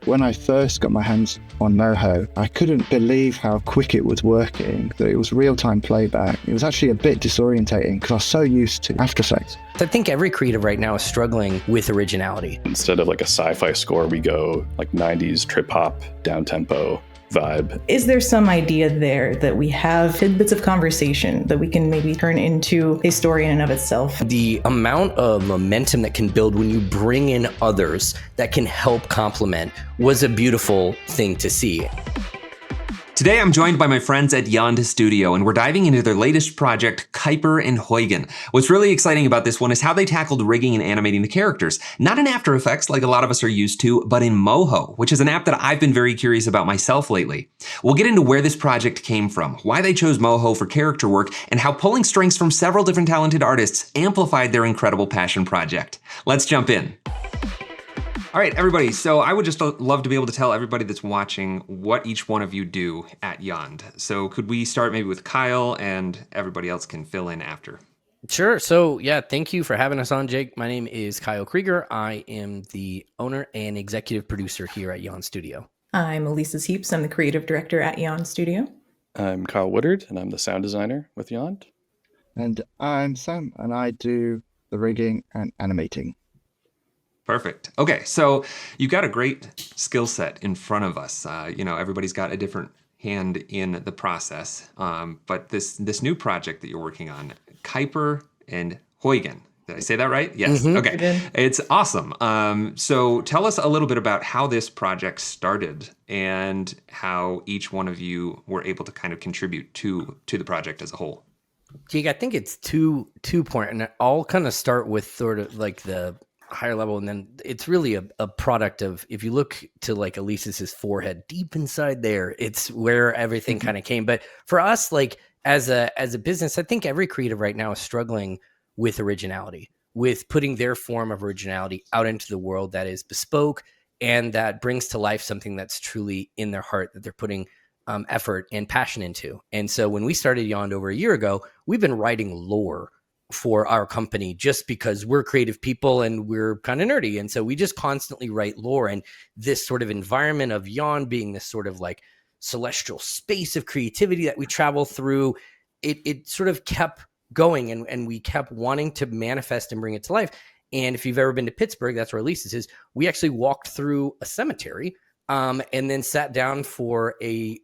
When I first got my hands on Moho, I couldn't believe how quick it was working, that it was real-time playback. It was actually a bit disorientating because I was so used to After Effects. I think every creative right now is struggling with originality. Instead of like a sci-fi score, we go like 90s trip-hop, down-tempo vibe. Is there some idea there that we have tidbits of conversation that we can maybe turn into a story in and of itself? The amount of momentum that can build when you bring in others that can help complement was a beautiful thing to see. Today, I'm joined by my friends at Yond Studio, and we're diving into their latest project, Kuiper and Huygen. What's really exciting about this one is how they tackled rigging and animating the characters. Not in After Effects like a lot of us are used to, but in Moho, which is an app that I've been very curious about myself lately. We'll get into where this project came from, why they chose Moho for character work, and how pulling strings from several different talented artists amplified their incredible passion project. Let's jump in. All right, everybody, so I would just love to be able to tell everybody that's watching what each one of you do at Yond. So could we start maybe with Kyle, and everybody else can fill in after? Sure. So yeah, thank you for having us on, Jake. My name is Kyle Krieger. I am the owner and executive producer here at Yond Studio. I'm Elisa Heaps. I'm the creative director at Yon Studio. I'm Kyle Woodard, and I'm the sound designer with Yond. And I'm Sam, and I do the rigging and animating. Perfect. Okay, so you've got a great skill set in front of us. Everybody's got a different hand in the process. But this new project that you're working on, Kuiper and Huygen. Did I say that right? Yes. Mm-hmm. Okay. It's awesome. So tell us a little bit about how this project started and how each one of you were able to kind of contribute to the project as a whole. Jake, I think it's two point, and I'll kind of start with sort of like the higher level, and then it's really a product of, if you look to like Elisa's forehead, deep inside there, it's where everything kind of came. But for us, like as a business, I think every creative right now is struggling with originality, with putting their form of originality out into the world that is bespoke and that brings to life something that's truly in their heart, that they're putting effort and passion into. And so when we started Yond over a year ago, we've been writing lore for our company just because we're creative people and we're kind of nerdy. And so we just constantly write lore, and this sort of environment of Yond being this sort of like celestial space of creativity that we travel through, it sort of kept going, and we kept wanting to manifest and bring it to life. And if you've ever been to Pittsburgh, that's where Elisa's is. We actually walked through a cemetery and then sat down for a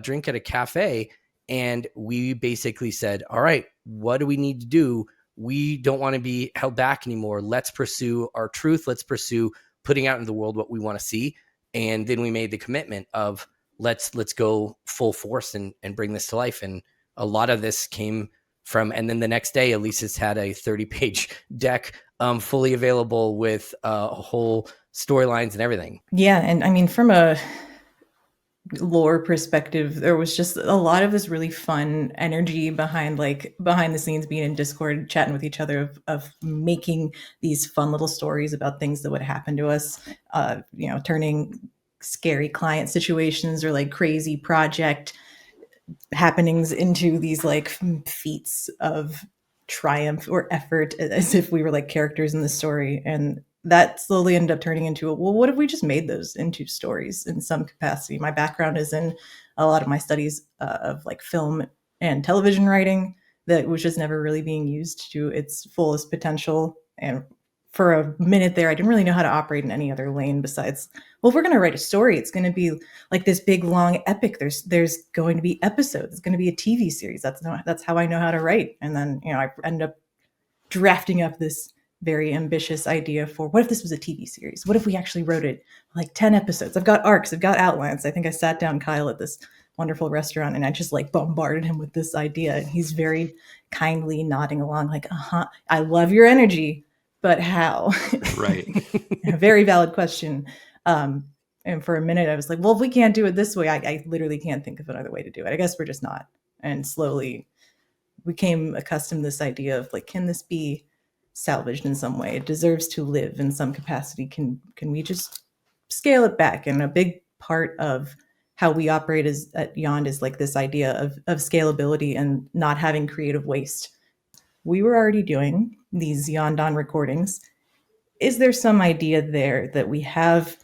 drink at a cafe. And we basically said, all right, what do we need to do? We don't want to be held back anymore. Let's pursue our truth. Let's pursue putting out in the world what we want to see. And then we made the commitment of let's go full force and bring this to life. And a lot of this came from, and then the next day, Elisa's had a 30-page deck fully available with whole storylines and everything. Yeah, and I mean, from a lore perspective, there was just a lot of this really fun energy behind the scenes, being in Discord, chatting with each other, of making these fun little stories about things that would happen to us, turning scary client situations or like crazy project happenings into these like feats of triumph or effort, as if we were like characters in the story. And that slowly ended up turning into, well, what if we just made those into stories in some capacity? My background is in a lot of my studies of like film and television writing, that was just never really being used to its fullest potential. And for a minute there, I didn't really know how to operate in any other lane besides, well, if we're going to write a story, it's going to be like this big, long epic. There's going to be episodes. It's going to be a TV series. That's how I know how to write. And then, I ended up drafting up this very ambitious idea for, what if this was a TV series? What if we actually wrote it like 10 episodes? I've got arcs, I've got outlines. I think I sat down Kyle at this wonderful restaurant and I just like bombarded him with this idea. And he's very kindly nodding along like, I love your energy, but how? Right. A very valid question. And for a minute I was like, well, if we can't do it this way, I literally can't think of another way to do it. I guess we're just not. And slowly we became accustomed to this idea of like, can this be salvaged in some way? It deserves to live in some capacity. Can we just scale it back? And a big part of how we operate at Yond is like this idea of scalability and not having creative waste. We were already doing these Yondon recordings. Is there some idea there that we have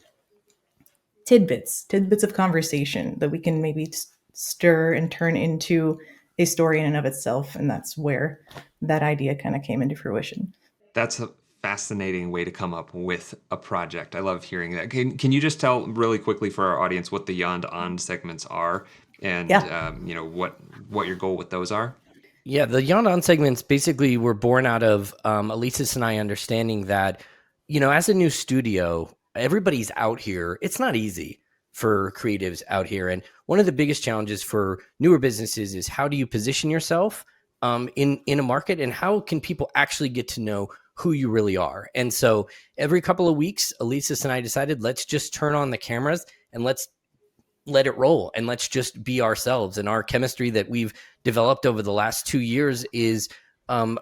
tidbits of conversation that we can maybe stir and turn into a story in and of itself. And that's where that idea kind of came into fruition. That's a fascinating way to come up with a project. I love hearing that. Can you just tell really quickly for our audience what the Yond On segments are and what your goal with those are? Yeah, the Yond On segments basically were born out of Elises and I understanding that, as a new studio, everybody's out here. It's not easy for creatives out here. And one of the biggest challenges for newer businesses is how do you position yourself in a market, and how can people actually get to know who you really are? And so every couple of weeks, Elises and I decided, let's just turn on the cameras and let's let it roll and let's just be ourselves. And our chemistry that we've developed over the last 2 years is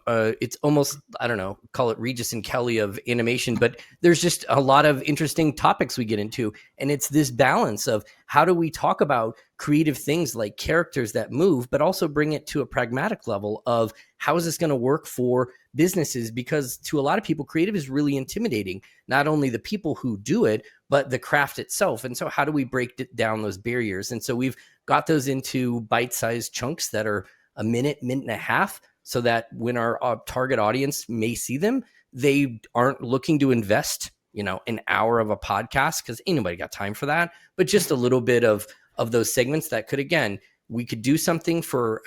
it's almost, I don't know, call it Regis and Kelly of animation, but there's just a lot of interesting topics we get into. And it's this balance of how do we talk about creative things like characters that move, but also bring it to a pragmatic level of how is this going to work for businesses? Because to a lot of people, creative is really intimidating, not only the people who do it, but the craft itself. And so how do we break down those barriers? And so we've got those into bite-sized chunks that are a minute and a half, so that when our target audience may see them, they aren't looking to invest, an hour of a podcast, because ain't nobody got time for that, but just a little bit of those segments that could, again, we could do something for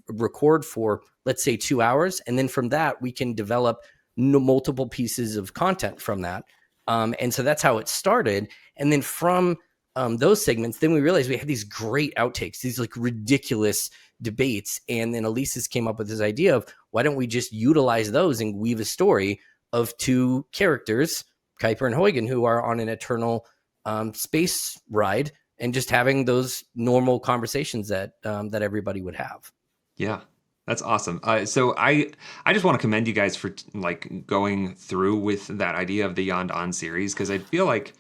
record for, let's say, 2 hours. And then from that, we can develop multiple pieces of content from that. And so that's how it started. And then from those segments, then we realized we had these great outtakes, these like ridiculous debates. And then Elises came up with this idea of why don't we just utilize those and weave a story of two characters, Kuiper and Huygen, who are on an eternal space ride, and just having those normal conversations that everybody would have. Yeah, that's awesome. So I just want to commend you guys for going through with that idea of the Yond On series, because I feel like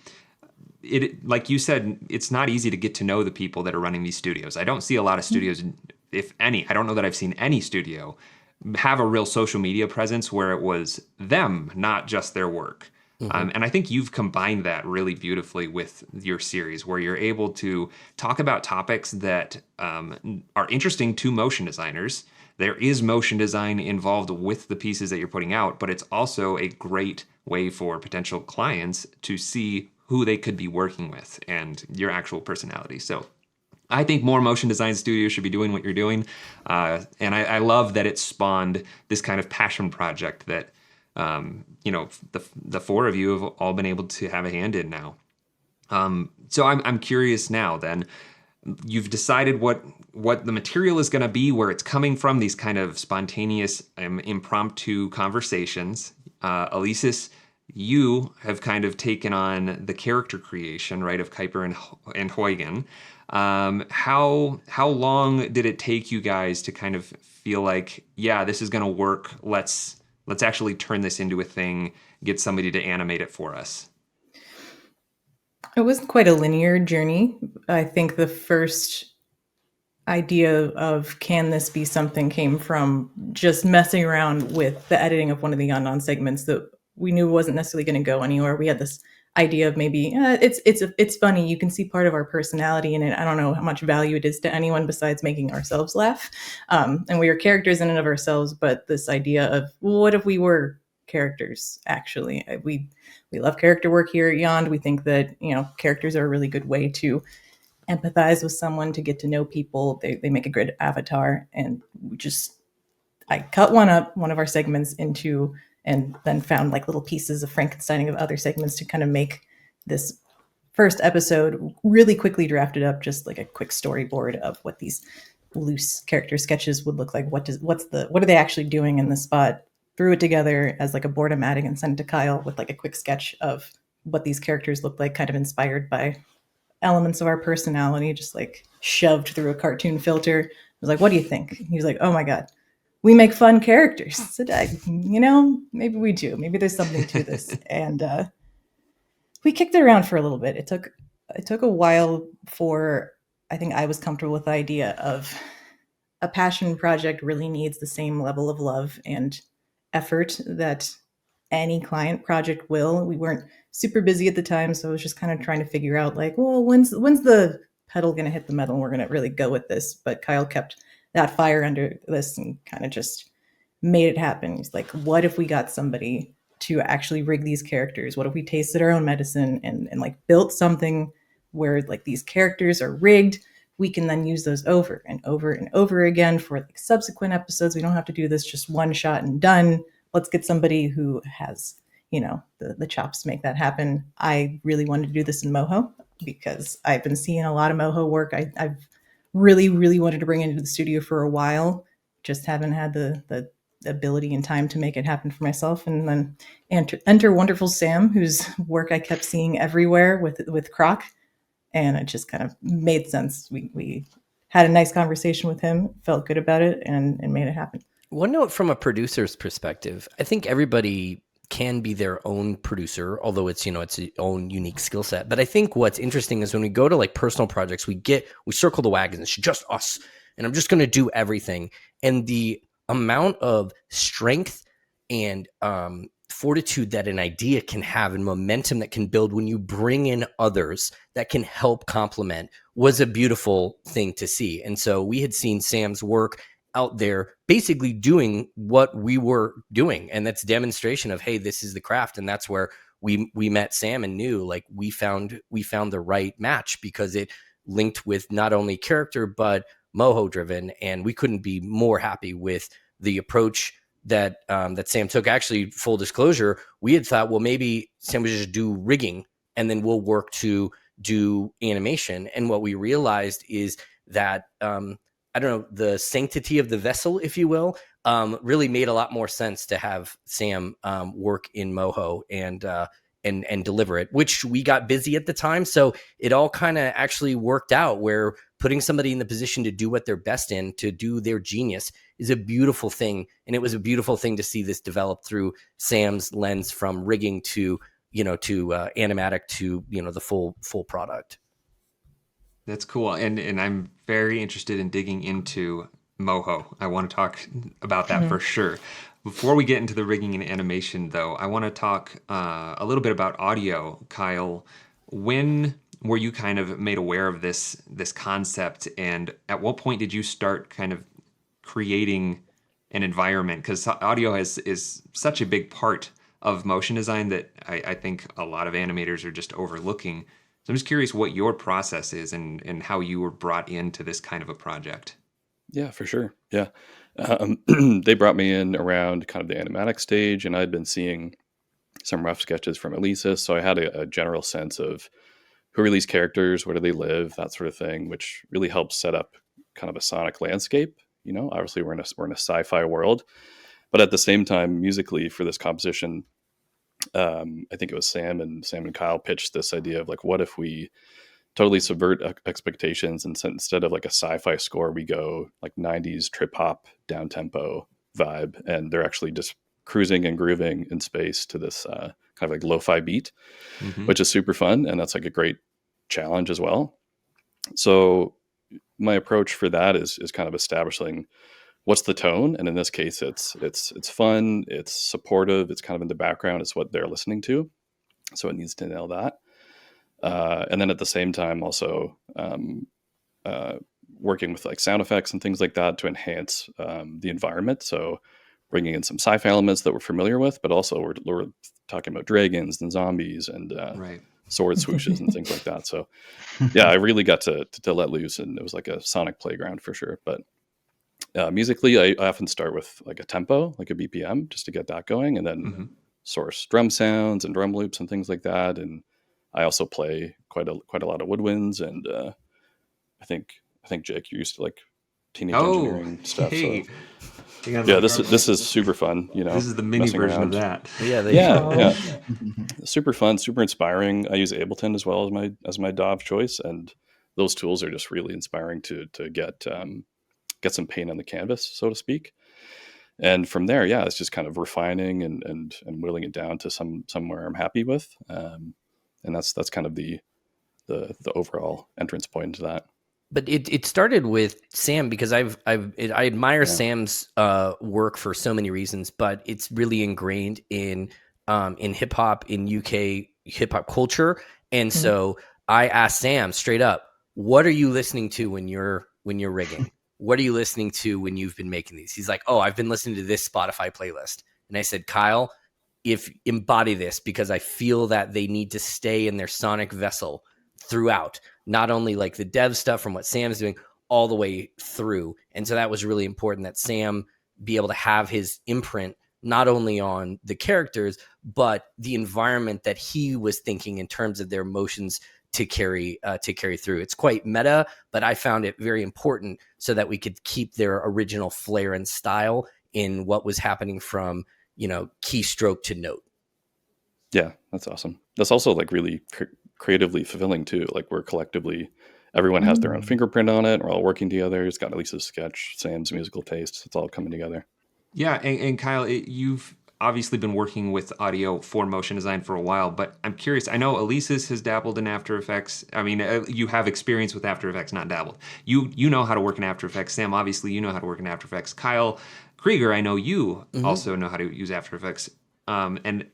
it, like you said, it's not easy to get to know the people that are running these studios. I don't see a lot of studios, if any. I don't know that I've seen any studio have a real social media presence where it was them, not just their work. And I think you've combined that really beautifully with your series, where you're able to talk about topics that are interesting to motion designers. There is motion design involved with the pieces that you're putting out, but it's also a great way for potential clients to see who they could be working with and your actual personality. So I think more motion design studios should be doing what you're doing. And I love that it spawned this kind of passion project that the four of you have all been able to have a hand in now. So I'm curious now. Then you've decided what the material is going to be, where it's coming from. These kind of spontaneous, impromptu conversations. Elises, you have kind of taken on the character creation, right, of Kuiper and Huygen. How long did it take you guys to kind of feel like, yeah, this is going to work? Let's actually turn this into a thing, get somebody to animate it for us. It wasn't quite a linear journey. I think the first idea of can this be something came from just messing around with the editing of one of the Yond On segments that we knew wasn't necessarily going to go anywhere. We had this idea of maybe it's funny. You can see part of our personality in it. I don't know how much value it is to anyone besides making ourselves laugh. And we are characters in and of ourselves, but this idea of, well, what if we were characters? Actually, we love character work here at Yond. We think that, characters are a really good way to empathize with someone, to get to know people. They make a good avatar. And I cut one of our segments into, and then found like little pieces of Frankensteining of other segments to kind of make this first episode really quickly drafted up, just like a quick storyboard of what these loose character sketches would look like. What are they actually doing in the spot? Threw it together as like a board-o-matic and sent it to Kyle with like a quick sketch of what these characters look like, kind of inspired by elements of our personality, just like shoved through a cartoon filter. I was like, what do you think? He was like, oh my God, we make fun characters. So, maybe we do. Maybe there's something to this. And we kicked it around for a little bit. It took a while for, I think I was comfortable with the idea of a passion project really needs the same level of love and effort that any client project will. We weren't super busy at the time, so I was just kind of trying to figure out like, well, when's the pedal going to hit the metal? We're going to really go with this. But Kyle kept that fire under this and kind of just made it happen. He's like, what if we got somebody to actually rig these characters? What if we tasted our own medicine and like built something where like these characters are rigged? We can then use those over and over and over again for like subsequent episodes. We don't have to do this just one shot and done. Let's get somebody who has, the chops to make that happen. I really wanted to do this in Moho because I've been seeing a lot of Moho work. I've really, really wanted to bring it into the studio for a while. Just haven't had the ability and time to make it happen for myself. And then enter wonderful Sam, whose work I kept seeing everywhere with Croc. And it just kind of made sense. We had a nice conversation with him, felt good about it, and made it happen. One note from a producer's perspective, I think everybody can be their own producer, although it's its own unique skill set. But I think what's interesting is when we go to like personal projects, we circle the wagons. It's just us, and I'm just going to do everything. And the amount of strength and fortitude that an idea can have and momentum that can build when you bring in others that can help complement was a beautiful thing to see. And so we had seen Sam's work out there basically doing what we were doing. And that's demonstration of, hey, this is the craft. And that's where we met Sam and knew like we found the right match because it linked with not only character, but Moho driven. And we couldn't be more happy with the approach that Sam took. Actually, full disclosure, we had thought, well, maybe Sam would just do rigging and then we'll work to do animation. And what we realized is that, I don't know, the sanctity of the vessel, if you will, really made a lot more sense to have Sam work in Moho and deliver it, which we got busy at the time. So it all kind of actually worked out where putting somebody in the position to do what they're best in, to do their genius is a beautiful thing. And it was a beautiful thing to see this develop through Sam's lens from rigging to animatic to, the full product. That's cool. And I'm very interested in digging into Moho. I want to talk about that for sure. Before we get into the rigging and animation, though, I want to talk a little bit about audio. Kyle, when were you kind of made aware of this concept, and at what point did you start kind of creating an environment? Because audio is such a big part of motion design that I think a lot of animators are just overlooking. So I'm just curious what your process is and how you were brought into this kind of a project. Yeah, for sure. Yeah. They brought me in around kind of the animatic stage, and I'd been seeing some rough sketches from Elysis. So I had a general sense of who are these characters, where do they live, that sort of thing, which really helps set up kind of a sonic landscape. Obviously we're in a sci-fi world, but at the same time, musically for this composition, I think it was Sam and Kyle pitched this idea of like, what if we totally subvert expectations and instead of like a sci-fi score, we go like 90s trip hop down tempo vibe, and they're actually just cruising and grooving in space to this kind of like lo-fi beat, which is super fun, and that's like a great challenge as well. So my approach for that is kind of establishing what's the tone, and in this case, it's fun, it's supportive, it's kind of in the background, it's what they're listening to, so it needs to nail that. And then at the same time, also working with like sound effects and things like that to enhance the environment. So bringing in some sci-fi elements that we're familiar with, but also we're talking about dragons and zombies and sword swooshes and things like that. So yeah, I really got to let loose, and it was like a sonic playground for sure. But musically, I often start with like a tempo, like a BPM, just to get that going, and then source drum sounds and drum loops and things like that. And I also play quite a lot of woodwinds, and I think Jake, you used to like teenage engineering stuff. Hey. So yeah, this is super fun. This is the mini version of that. Yeah. Super fun, super inspiring. I use Ableton as well as my DAW of choice, and those tools are just really inspiring to get some paint on the canvas, so to speak. And from there, yeah, it's just kind of refining and whittling it down to somewhere I'm happy with. And that's kind of the overall entrance point into that. But it started with Sam because I admire Sam's work for so many reasons, but it's really ingrained in in hip hop, in UK hip hop culture. And so I asked Sam straight up, what are you listening to when you're rigging? What are you listening to when you've been making these? He's like, oh, I've been listening to this Spotify playlist. And I said, Kyle, if embody this, because I feel that they need to stay in their sonic vessel throughout, not only like the dev stuff from what Sam's doing all the way through. And so that was really important that Sam be able to have his imprint not only on the characters, but the environment that he was thinking in terms of their emotions to carry through. It's quite meta, but I found it very important so that we could keep their original flair and style in what was happening from, keystroke to note. Yeah, that's awesome. That's also like really creatively fulfilling too. Like we're collectively, everyone has their own fingerprint on it. We're all working together. It's got Elisa's sketch, Sam's musical taste. It's all coming together. Yeah, and Kyle, you've obviously been working with audio for motion design for a while, but I'm curious. I know Elisa's has dabbled in After Effects. I mean, you have experience with After Effects, not dabbled. You know how to work in After Effects. Sam, obviously, you know how to work in After Effects. Kyle Krieger, I know you also know how to use After Effects. And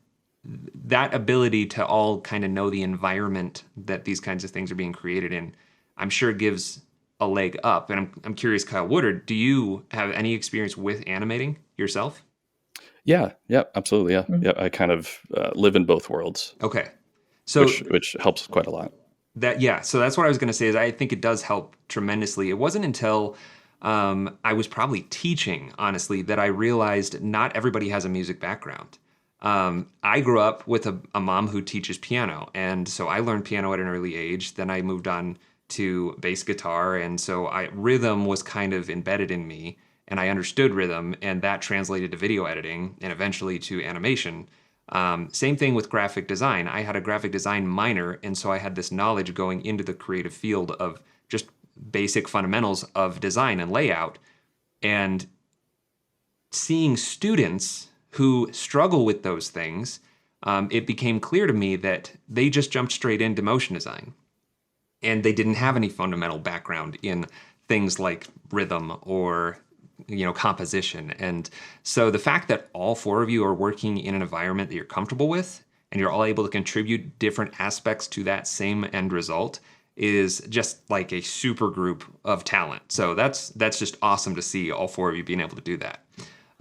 that ability to all kind of know the environment that these kinds of things are being created in, I'm sure gives a leg up. And I'm curious, Kyle Woodard, do you have any experience with animating yourself? Yeah, absolutely. Yeah. I kind of live in both worlds. Okay. So which helps quite a lot. So that's what I was going to say is I think it does help tremendously. It wasn't until I was probably teaching, honestly, that I realized not everybody has a music background. I grew up with a mom who teaches piano, and so I learned piano at an early age. Then I moved on to bass guitar, and so rhythm was kind of embedded in me, and I understood rhythm, and that translated to video editing and eventually to animation. Same thing with graphic design. I had a graphic design minor, and so I had this knowledge going into the creative field of just basic fundamentals of design and layout, and seeing students who struggle with those things, it became clear to me that they just jumped straight into motion design. And they didn't have any fundamental background in things like rhythm or composition. And so the fact that all four of you are working in an environment that you're comfortable with and you're all able to contribute different aspects to that same end result is just like a super group of talent. So that's just awesome to see all four of you being able to do that.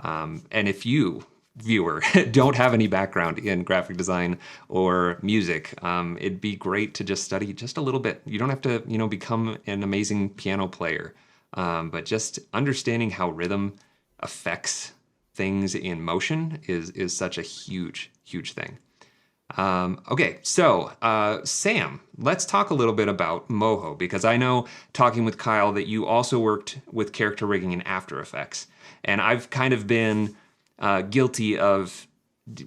And if you, viewer, don't have any background in graphic design or music, it'd be great to just study just a little bit. You don't have to, become an amazing piano player, but just understanding how rhythm affects things in motion is such a huge, huge thing. Okay, so Sam, let's talk a little bit about Moho, because I know, talking with Kyle, that you also worked with character rigging in After Effects, and I've kind of been guilty of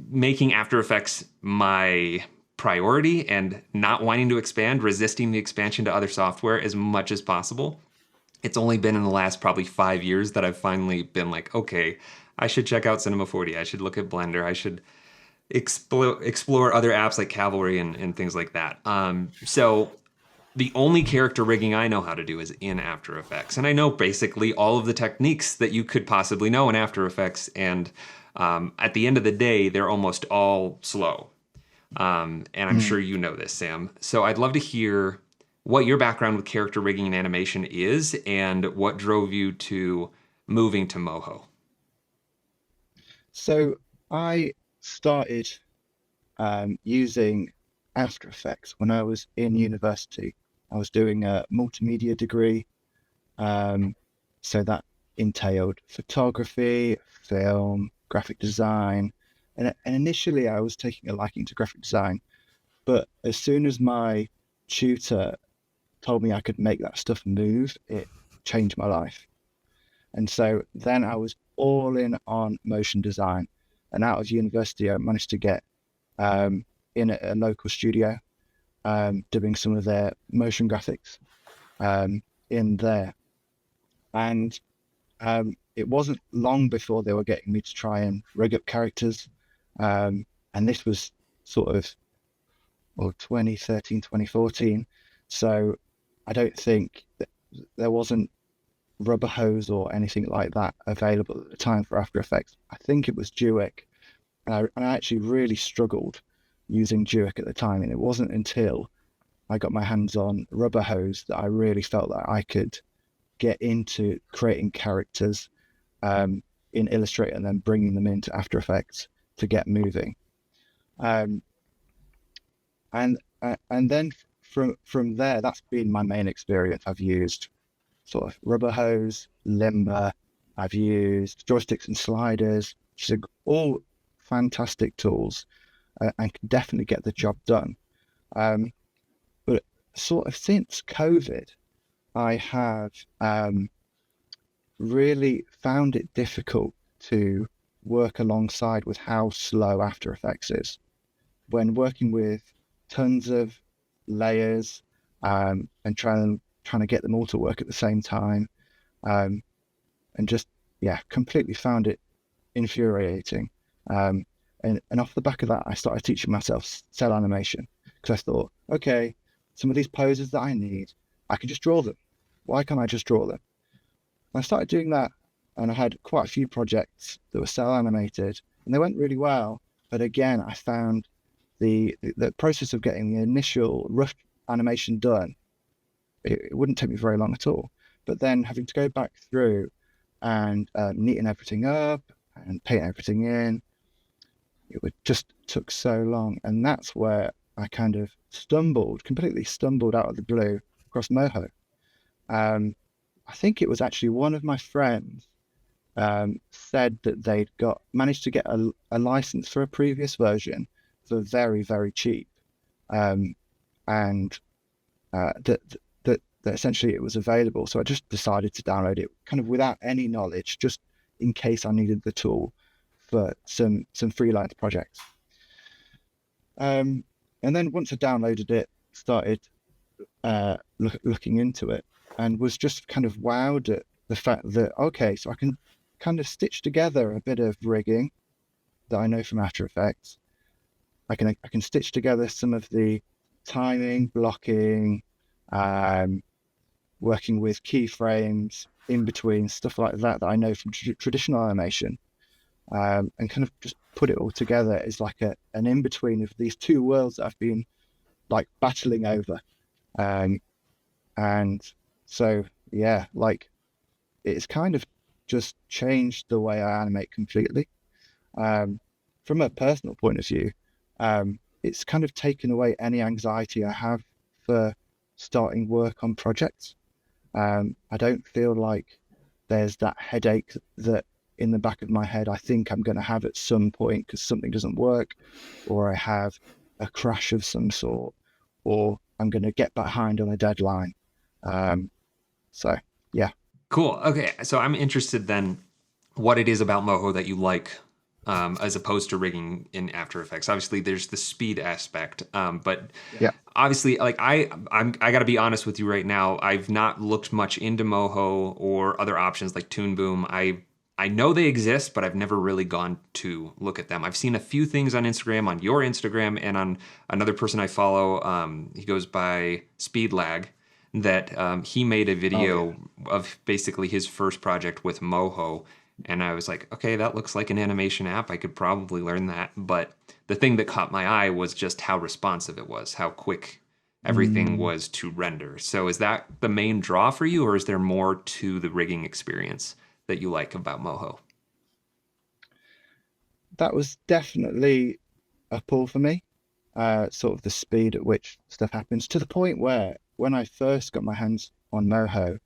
making After Effects my priority and not wanting to expand, resisting the expansion to other software as much as possible. It's only been in the last probably 5 years that I've finally been like, okay, I should check out Cinema 4D. I should look at Blender. I should explore other apps like Cavalry and things like that. So the only character rigging I know how to do is in After Effects. And I know basically all of the techniques that you could possibly know in After Effects. And at the end of the day, they're almost all slow. And I'm sure you know this, Sam. So I'd love to hear what your background with character rigging and animation is and what drove you to moving to Moho. So I started using After Effects when I was in university. I was doing a multimedia degree, so that entailed photography, film, graphic design, and initially I was taking a liking to graphic design, but as soon as my tutor told me I could make that stuff move, it changed my life. And so then I was all in on motion design, and out of university I managed to get in a local studio, doing some of their motion graphics in there. And it wasn't long before they were getting me to try and rig up characters. And this was sort of 2013, 2014. So I don't think that there wasn't rubber hose or anything like that available at the time for After Effects. I think it was Duick. and I actually really struggled using Duic at the time, and it wasn't until I got my hands on Rubber Hose that I really felt that I could get into creating characters in Illustrator and then bringing them into After Effects to get moving. Um, and then from there, that's been my main experience. I've used sort of Rubber Hose, Limber. I've used joysticks and sliders, which are all fantastic tools and can definitely get the job done. But sort of since COVID, I have really found it difficult to work alongside with how slow After Effects is. When working with tons of layers and trying to get them all to work at the same time, and just completely found it infuriating. And off the back of that, I started teaching myself cell animation because I thought, okay, some of these poses that I need, I can just draw them. Why can't I just draw them? And I started doing that, and I had quite a few projects that were cell animated, and they went really well. But again, I found the process of getting the initial rough animation done, it wouldn't take me very long at all. But then having to go back through and neaten everything up and paint everything in, just took so long. And that's where I kind of completely stumbled out of the blue across Moho. I think it was actually one of my friends said that they'd managed to get a license for a previous version for very, very cheap. And that essentially it was available. So I just decided to download it kind of without any knowledge, just in case I needed the tool for some freelance projects. And then once I downloaded it, started looking into it, and was just kind of wowed at the fact that, okay, so I can kind of stitch together a bit of rigging that I know from After Effects. I can stitch together some of the timing, blocking, working with keyframes in between, stuff like that I know from traditional animation, and kind of just put it all together as like an in-between of these two worlds that I've been like battling over. And so, yeah, like it's kind of just changed the way I animate completely. From a personal point of view, it's kind of taken away any anxiety I have for starting work on projects. I don't feel like there's that headache that in the back of my head I think I'm going to have at some point because something doesn't work, or I have a crash of some sort, or I'm going to get behind on a deadline. So, yeah. Cool. Okay. So I'm interested then what it is about Moho that you like as opposed to rigging in After Effects. Obviously, there's the speed aspect, but Yeah. obviously, like I got to be honest with you right now. I've not looked much into Moho or other options like Toon Boom. I know they exist, but I've never really gone to look at them. I've seen a few things on Instagram, on your Instagram, and on another person I follow. He goes by Speed Lag. That he made a video of basically his first project with Moho. And I was like, okay, that looks like an animation app. I could probably learn that. But the thing that caught my eye was just how responsive it was, how quick everything was to render. So is that the main draw for you, or is there more to the rigging experience that you like about Moho? That was definitely a pull for me, sort of the speed at which stuff happens, to the point where when I first got my hands on Moho,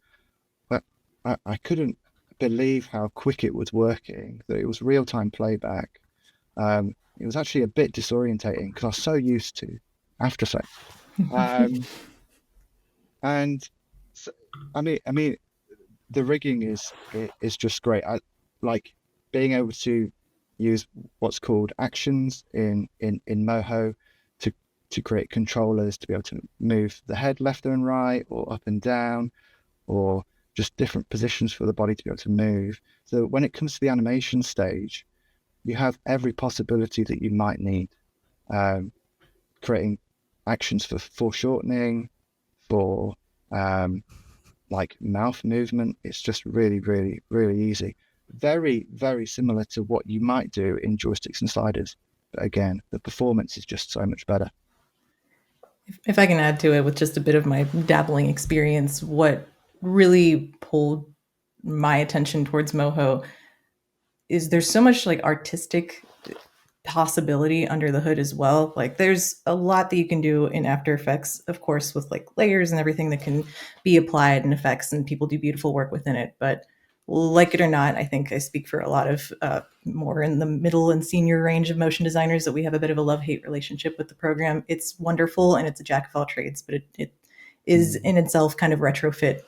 I couldn't believe how quick it was working, that it was real-time playback. It was actually a bit disorientating because I was so used to After Effects. And so, I mean, the rigging is just great. I like being able to use what's called actions in Moho to create controllers to be able to move the head left and right, or up and down, or just different positions for the body to be able to move. So when it comes to the animation stage, you have every possibility that you might need. Creating actions for foreshortening, for like mouth movement. It's just really, really, really easy. very, very similar to what you might do in joysticks and sliders. But again, the performance is just so much better. If I can add to it with just a bit of my dabbling experience, what really pulled my attention towards Moho is there's so much like artistic possibility under the hood as well. Like there's a lot that you can do in After Effects, of course, with like layers and everything that can be applied and effects, and people do beautiful work within it. But like it or not, I think I speak for a lot of more in the middle and senior range of motion designers that we have a bit of a love-hate relationship with the program. It's wonderful and it's a jack of all trades, but it is in itself kind of retrofit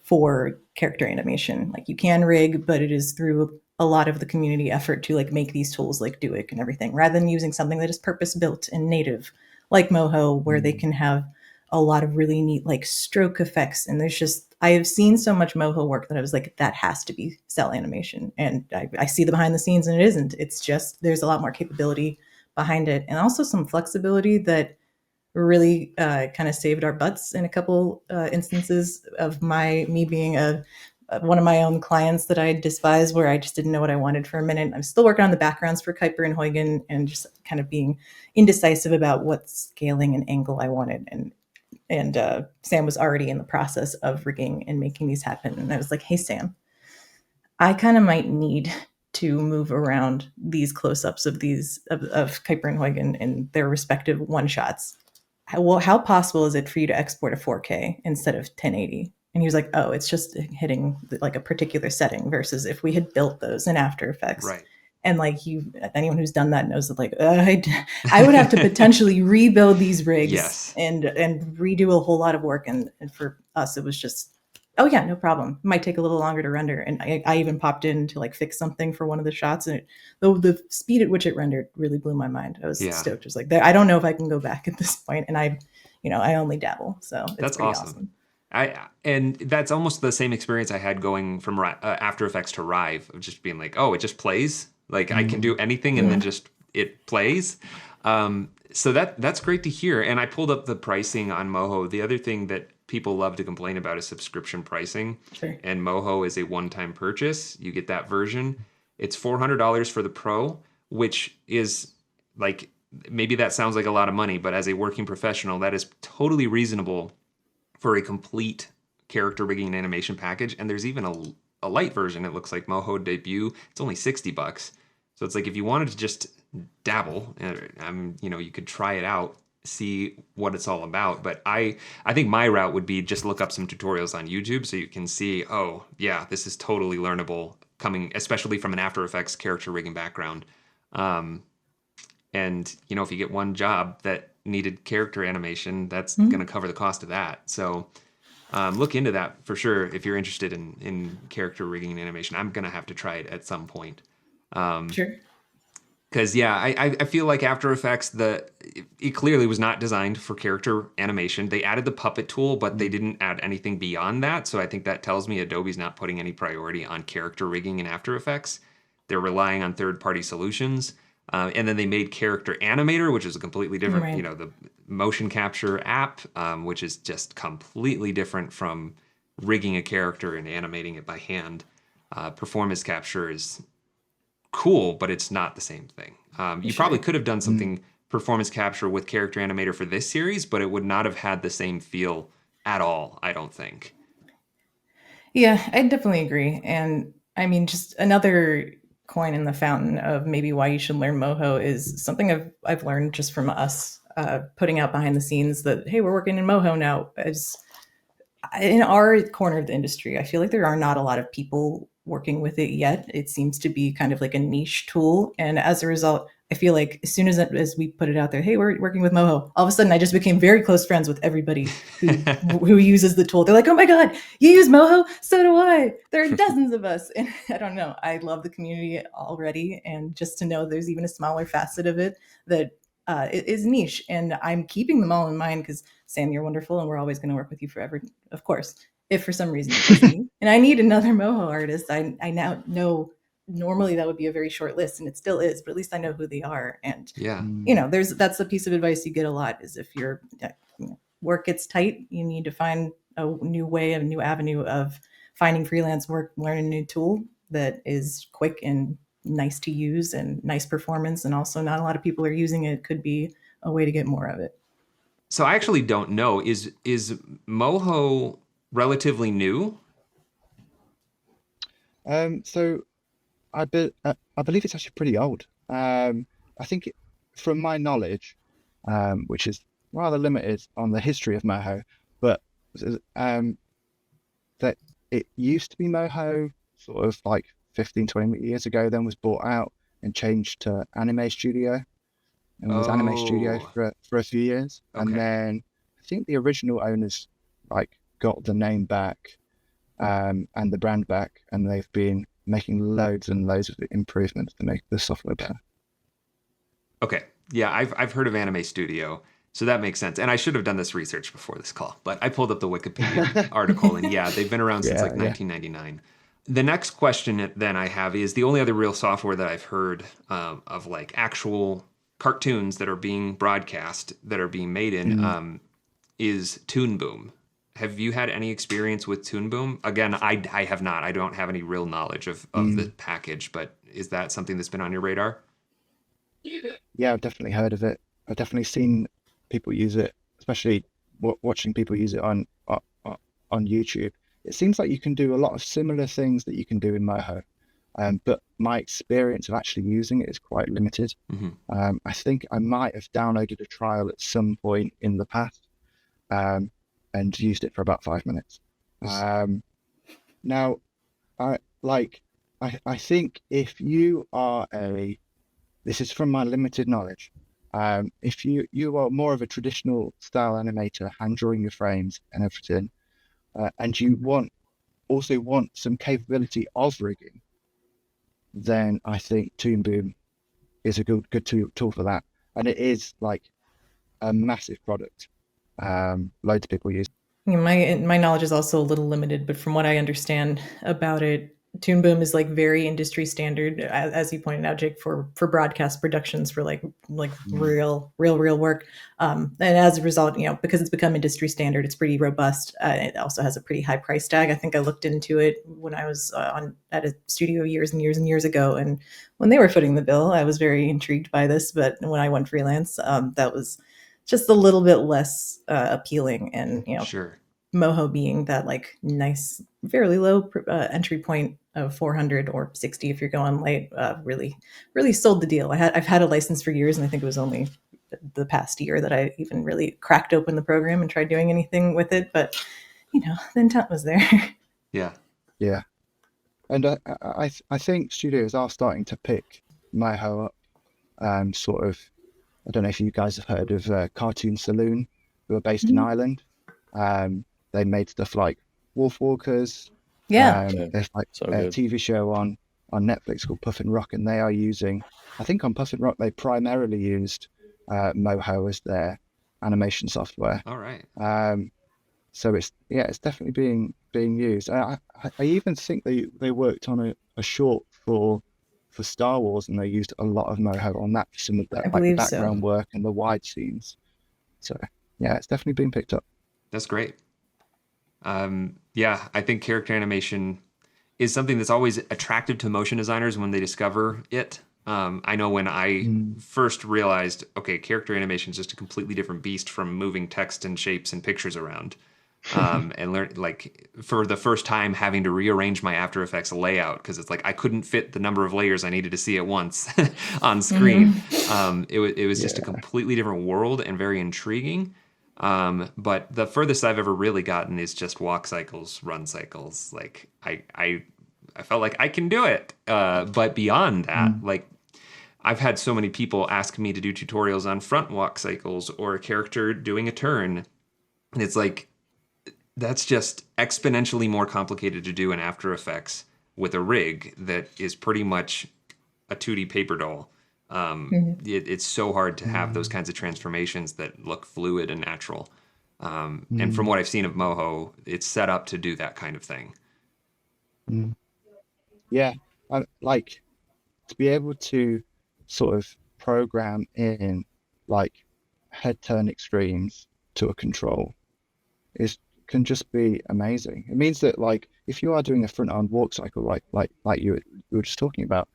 for character animation. Like you can rig, but it is through a lot of the community effort to like make these tools like Duik and everything, rather than using something that is purpose built and native like Moho, where they can have a lot of really neat like stroke effects. And there's just, I have seen so much Moho work that I was like, that has to be cell animation. And I see the behind the scenes and it isn't. It's just, there's a lot more capability behind it, and also some flexibility that really kind of saved our butts in a couple instances of me being one of my own clients that I despise, where I just didn't know what I wanted for a minute. I'm still working on the backgrounds for Kuiper and Huygen and just kind of being indecisive about what scaling and angle I wanted. And Sam was already in the process of rigging and making these happen. And I was like, hey, Sam, I kind of might need to move around these close-ups of Kuiper and Huygen in their respective one-shots. How possible is it for you to export a 4K instead of 1080? And he was like, oh, it's just hitting like a particular setting, versus if we had built those in After Effects. Right. And like anyone who's done that knows that like I would have to potentially rebuild these rigs Yes. and redo a whole lot of work. And for us, it was just, oh yeah, no problem. It might take a little longer to render. And I even popped in to like fix something for one of the shots, and the speed at which it rendered really blew my mind. I was stoked. I was like, I don't know if I can go back at this point. And I only dabble, so it's That's pretty awesome. And that's almost the same experience I had going from After Effects to Rive, of just being like, oh, it just plays. Like I can do anything, and then just it plays. So that's great to hear. And I pulled up the pricing on Moho. The other thing that people love to complain about is subscription pricing. Sure. And Moho is a one-time purchase. You get that version. It's $400 for the Pro, which is like, maybe that sounds like a lot of money, but as a working professional, that is totally reasonable for a complete character rigging and animation package. And there's even a light version. It looks like Moho debut. It's only $60. So it's like, if you wanted to just dabble, you could try it out, see what it's all about. But I think my route would be just look up some tutorials on YouTube so you can see, oh yeah, this is totally learnable, coming especially from an After Effects character rigging background. And if you get one job that needed character animation, that's going to cover the cost of that. So look into that for sure if you're interested in character rigging and animation. I'm going to have to try it at some point. Sure. Because I feel like After Effects, it clearly was not designed for character animation. They added the puppet tool, but they didn't add anything beyond that. So I think that tells me Adobe's not putting any priority on character rigging in After Effects. They're relying on third-party solutions. And then they made Character Animator, which is a completely different, Right. The motion capture app, which is just completely different from rigging a character and animating it by hand. Performance capture is cool, but it's not the same thing. You probably could have done something performance capture with Character Animator for this series, but it would not have had the same feel at all, I don't think. Yeah, I definitely agree. And I mean, just another coin in the fountain of maybe why you should learn Moho is something I've learned just from us putting out behind the scenes that, hey, we're working in Moho now. As in our corner of the industry, I feel like there are not a lot of people working with it yet. It seems to be kind of like a niche tool. And as a result, I feel like as soon as we put it out there, hey, we're working with Moho, all of a sudden I just became very close friends with everybody who uses the tool. They're like, oh my God, you use Moho? So do I. There are dozens of us. And I don't know, I love the community already. And just to know there's even a smaller facet of it that it is niche. And I'm keeping them all in mind because Sam, you're wonderful. And we're always going to work with you forever, of course. If for some reason you me and I need another Moho artist, I now know normally that would be a very short list, and it still is, but at least I know who they are. And that's a piece of advice you get a lot, is if your work gets tight, you need to find a new way, a new avenue of finding freelance work, learn a new tool. that is quick and nice to use and nice performance, and also not a lot of people are using it, could be a way to get more of it. So I actually don't know. Is Moho relatively new? So I believe it's actually pretty old. I think from my knowledge, which is rather limited on the history of Moho, but um, that it used to be Moho sort of like 15, 20 years ago, then was bought out and changed to Anime Studio, and was Anime Studio Oh, for a few years. And okay. then I think the original owners like got the name back, and the brand back, and they've been making loads and loads of improvements to make the software better. Okay. Yeah, I've heard of Anime Studio, so that makes sense. And I should have done this research before this call, but I pulled up the Wikipedia article, and yeah, they've been around since like Yeah, yeah. 1999. The next question then I have is the only other real software that I've heard of like actual cartoons that are being broadcast that are being made in is Toon Boom. Have you had any experience with Toon Boom? Again, I have not. I don't have any real knowledge of the package, but is that something that's been on your radar? Yeah, I've definitely heard of it. I've definitely seen people use it, especially watching people use it on YouTube. It seems like you can do a lot of similar things that you can do in Moho, but my experience of actually using it is quite limited. I think I might have downloaded a trial at some point in the past, and used it for about 5 minutes. Now, I think if you are this is from my limited knowledge. If you are more of a traditional style animator, hand drawing your frames and everything, and you also want some capability of rigging, then I think Toon Boom is a good tool for that. And it is like a massive product. Loads of people use. My knowledge is also a little limited, but from what I understand about it, Toon Boom is like very industry standard, as you pointed out, Jake, for broadcast productions, for like real work. And as a result, because it's become industry standard, it's pretty robust. It also has a pretty high price tag. I think I looked into it when I was at a studio years and years and years ago, and when they were footing the bill, I was very intrigued by this. But when I went freelance, that was just a little bit less appealing, and Sure. Moho being that like nice, fairly low entry point of 400 or 60 if you're going late, really sold the deal. I've had a license for years, and I think it was only the past year that I even really cracked open the program and tried doing anything with it. But the intent was there. Yeah. Yeah, and I think studios are starting to pick Moho up. Sort of, I don't know if you guys have heard of Cartoon Saloon, who are based in Ireland. They made stuff like Wolfwalkers. Yeah. There's like So a good. TV show on Netflix called Puff and Rock, and they are using, I think on Puff and Rock, they primarily used Moho as their animation software. All right. So it's definitely being used. I even think they worked on a short for Star Wars, and they used a lot of Moho on that for some of I that, like the believe so. background work and the wide scenes. So yeah, it's definitely being picked up. That's great. Yeah, I think character animation is something that's always attractive to motion designers when they discover it. I know when I first realized, okay, character animation is just a completely different beast from moving text and shapes and pictures around. And learn, like, for the first time having to rearrange my After Effects layout because it's like I couldn't fit the number of layers I needed to see at once on screen. It was just a completely different world and very intriguing. But the furthest I've ever really gotten is just walk cycles, run cycles. Like I felt like I can do it. But beyond that, like I've had so many people ask me to do tutorials on front walk cycles or a character doing a turn. And it's like, that's just exponentially more complicated to do in After Effects with a rig that is pretty much a 2D paper doll. It's so hard to have those kinds of transformations that look fluid and natural. And from what I've seen of Moho, it's set up to do that kind of thing. Yeah, like to be able to sort of program in like head turn extremes to a control is can just be amazing. It means that, like, if you are doing a front arm walk cycle, like you were just talking about,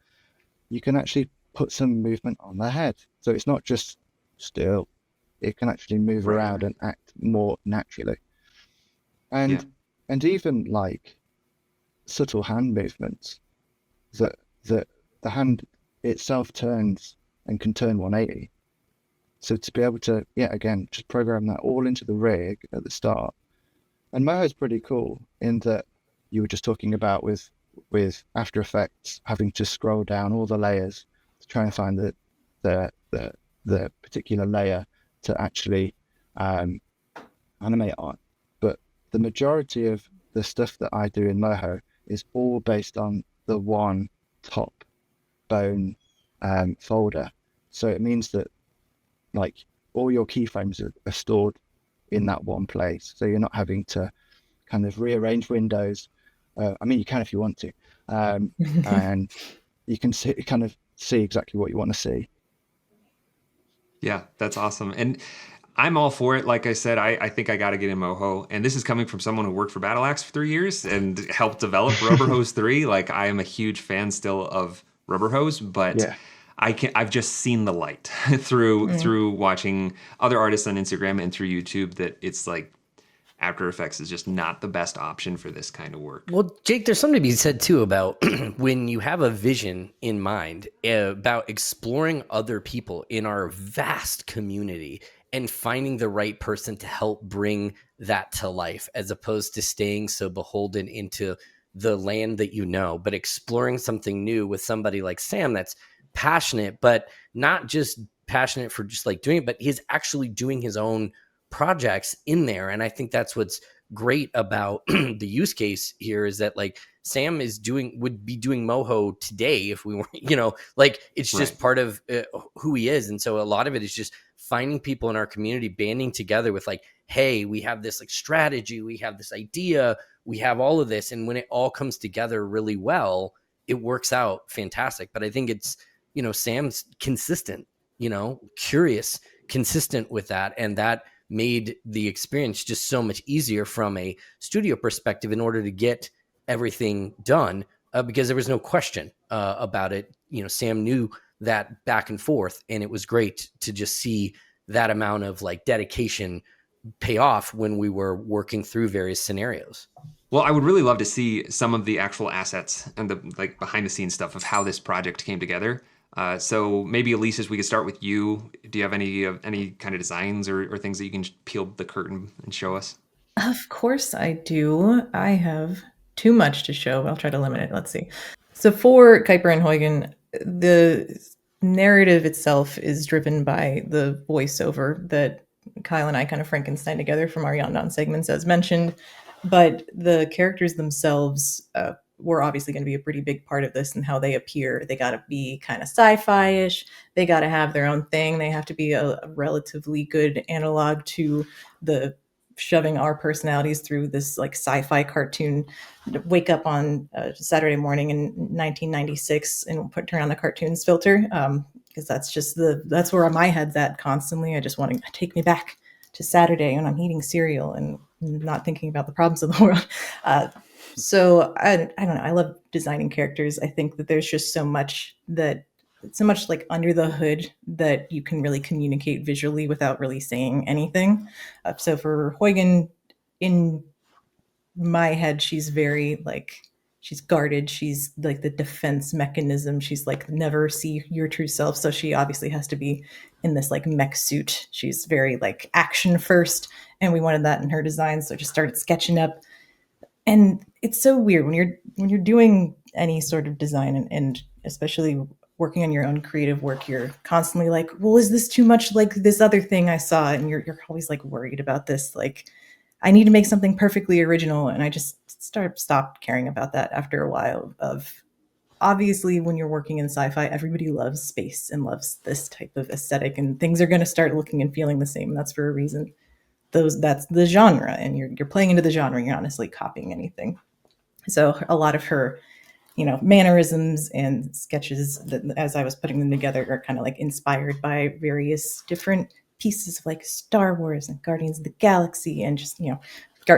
you can actually put some movement on their head. So it's not just still; it can actually move Right. around and act more naturally. And Yeah. and even like subtle hand movements that the hand itself turns and can turn 180. So to be able to, yeah, again, just program that all into the rig at the start. And Moho's pretty cool in that you were just talking about with After Effects having to scroll down all the layers to try and find the particular layer to actually animate on. But the majority of the stuff that I do in Moho is all based on the one top bone folder. So it means that, like, all your keyframes are stored in that one place. So you're not having to kind of rearrange windows. I mean, you can if you want to, and you can kind of see exactly what you want to see. Yeah, that's awesome. And I'm all for it. Like I said, I think I got to get in Moho. And this is coming from someone who worked for Battle Axe for 3 years and helped develop Rubber Hose 3. Like, I am a huge fan still of Rubber Hose, but Yeah. I've just seen the light through watching other artists on Instagram and through YouTube that it's like After Effects is just not the best option for this kind of work. Well, Jake, there's something to be said too about when you have a vision in mind about exploring other people in our vast community and finding the right person to help bring that to life, as opposed to staying so beholden into the land that you know, but exploring something new with somebody like Sam that's passionate, but not just passionate for just like doing it, but he's actually doing his own projects in there. And I think that's what's great about the use case here is that, like, Sam would be doing Moho today if we were, like, it's just Right. part of who he is. And so a lot of it is just finding people in our community, banding together with, like, hey, we have this like strategy, we have this idea, we have all of this. And when it all comes together really well, it works out fantastic. But I think it's, Sam's consistent, curious, consistent with that. And that made the experience just so much easier from a studio perspective in order to get everything done, because there was no question about it. Sam knew that back and forth, and it was great to just see that amount of like dedication pay off when we were working through various scenarios. Well, I would really love to see some of the actual assets and the like behind the scenes stuff of how this project came together. So maybe Elises, we could start with you. Do you have any kind of designs or things that you can peel the curtain and show us? Of course I do. I have too much to show, but I'll try to limit it. Let's see. So for Kuiper and Huygen, the narrative itself is driven by the voiceover that Kyle and I kind of Frankenstein together from our Yandan segments, as mentioned. But the characters themselves were obviously going to be a pretty big part of this and how they appear. They got to be kind of sci-fi-ish. They got to have their own thing. They have to be a relatively good analog to the shoving our personalities through this like sci-fi cartoon. Wake up on Saturday morning in 1996 and turn on the cartoons filter, because that's where my head's at constantly. I just want to take me back to Saturday when I'm eating cereal and not thinking about the problems of the world. So I don't know. I love designing characters. I think that there's just so much like under the hood that you can really communicate visually without really saying anything. So for Huygen, in my head, she's very like, she's guarded. She's like the defense mechanism. She's like, never see your true self. So she obviously has to be in this like mech suit. She's very like action first. And we wanted that in her design. So just started sketching up. And it's so weird when you're doing any sort of design and especially working on your own creative work, you're constantly like, well, is this too much like this other thing I saw? And you're always like worried about this. Like, I need to make something perfectly original. And I just stopped caring about that after a while. Of obviously, when you're working in sci-fi, everybody loves space and loves this type of aesthetic, and things are going to start looking and feeling the same. And that's for a reason. That's the genre, and you're playing into the genre. You're not necessarily copying anything. So a lot of her mannerisms and sketches that, as I was putting them together, are kind of like inspired by various different pieces of like Star Wars and Guardians of the Galaxy and just,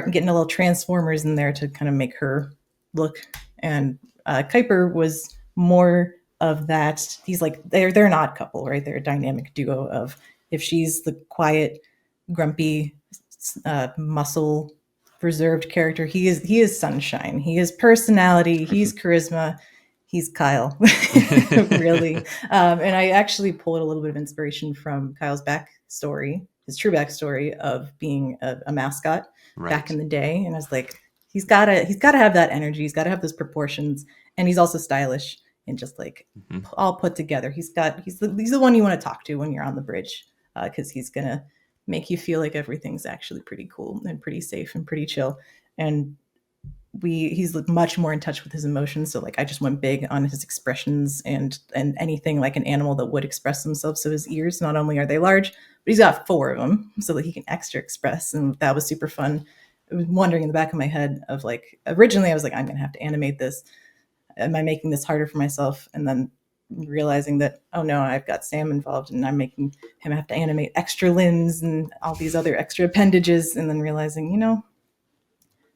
getting a little Transformers in there to kind of make her look. And Kuiper was more of that. He's like they're an odd couple, right? They're a dynamic duo of if she's the quiet, grumpy, muscle reserved character, he is sunshine. He is personality. He's charisma. He's Kyle, really. And I actually pulled a little bit of inspiration from Kyle's backstory, his true backstory of being a mascot back in the day. And I was like, he's gotta have that energy. He's gotta have those proportions, and he's also stylish and just like all put together. He's the one you want to talk to when you're on the bridge, because he's gonna make you feel like everything's actually pretty cool and pretty safe and pretty chill. And he's much more in touch with his emotions. So like I just went big on his expressions and anything like an animal that would express themselves. So his ears, not only are they large, but he's got 4 of them so that he can extra express. And that was super fun. I was wondering in the back of my head of like, originally I was like, I'm going to have to animate this. Am I making this harder for myself? And then realizing that, oh no, I've got Sam involved and I'm making him have to animate extra limbs and all these other extra appendages. And then realizing,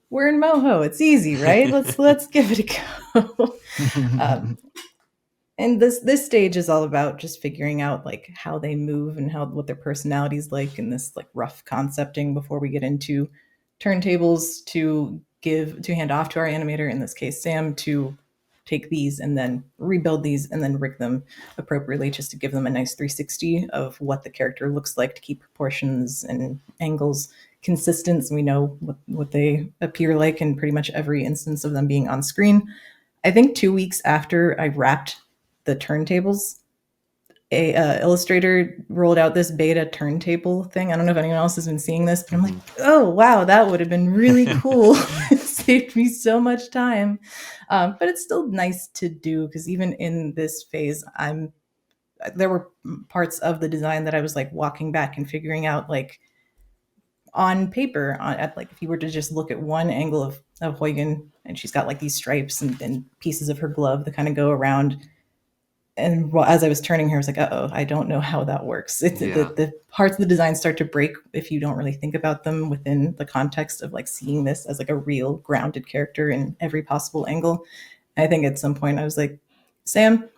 we're in Moho. It's easy, right? Let's give it a go. And this stage is all about just figuring out like how they move and what their personalities like, and this like rough concepting before we get into turntables to hand off to our animator, in this case Sam, to take these and then rebuild these and then rig them appropriately, just to give them a nice 360 of what the character looks like, to keep proportions and angles consistent, so we know what they appear like in pretty much every instance of them being on screen. I think 2 weeks after I wrapped the turntables, a illustrator rolled out this beta turntable thing. I don't know if anyone else has been seeing this, but I'm like, oh wow, that would have been really cool. It saved me so much time, but it's still nice to do, because even in this phase, there were parts of the design that I was like walking back and figuring out, like on paper, like if you were to just look at one angle of Huygen, and she's got like these stripes and pieces of her glove that kind of go around. And as I was turning her, I was like, uh-oh, I don't know how that works. The parts of the design start to break if you don't really think about them within the context of like seeing this as like a real grounded character in every possible angle. And I think at some point I was like, Sam,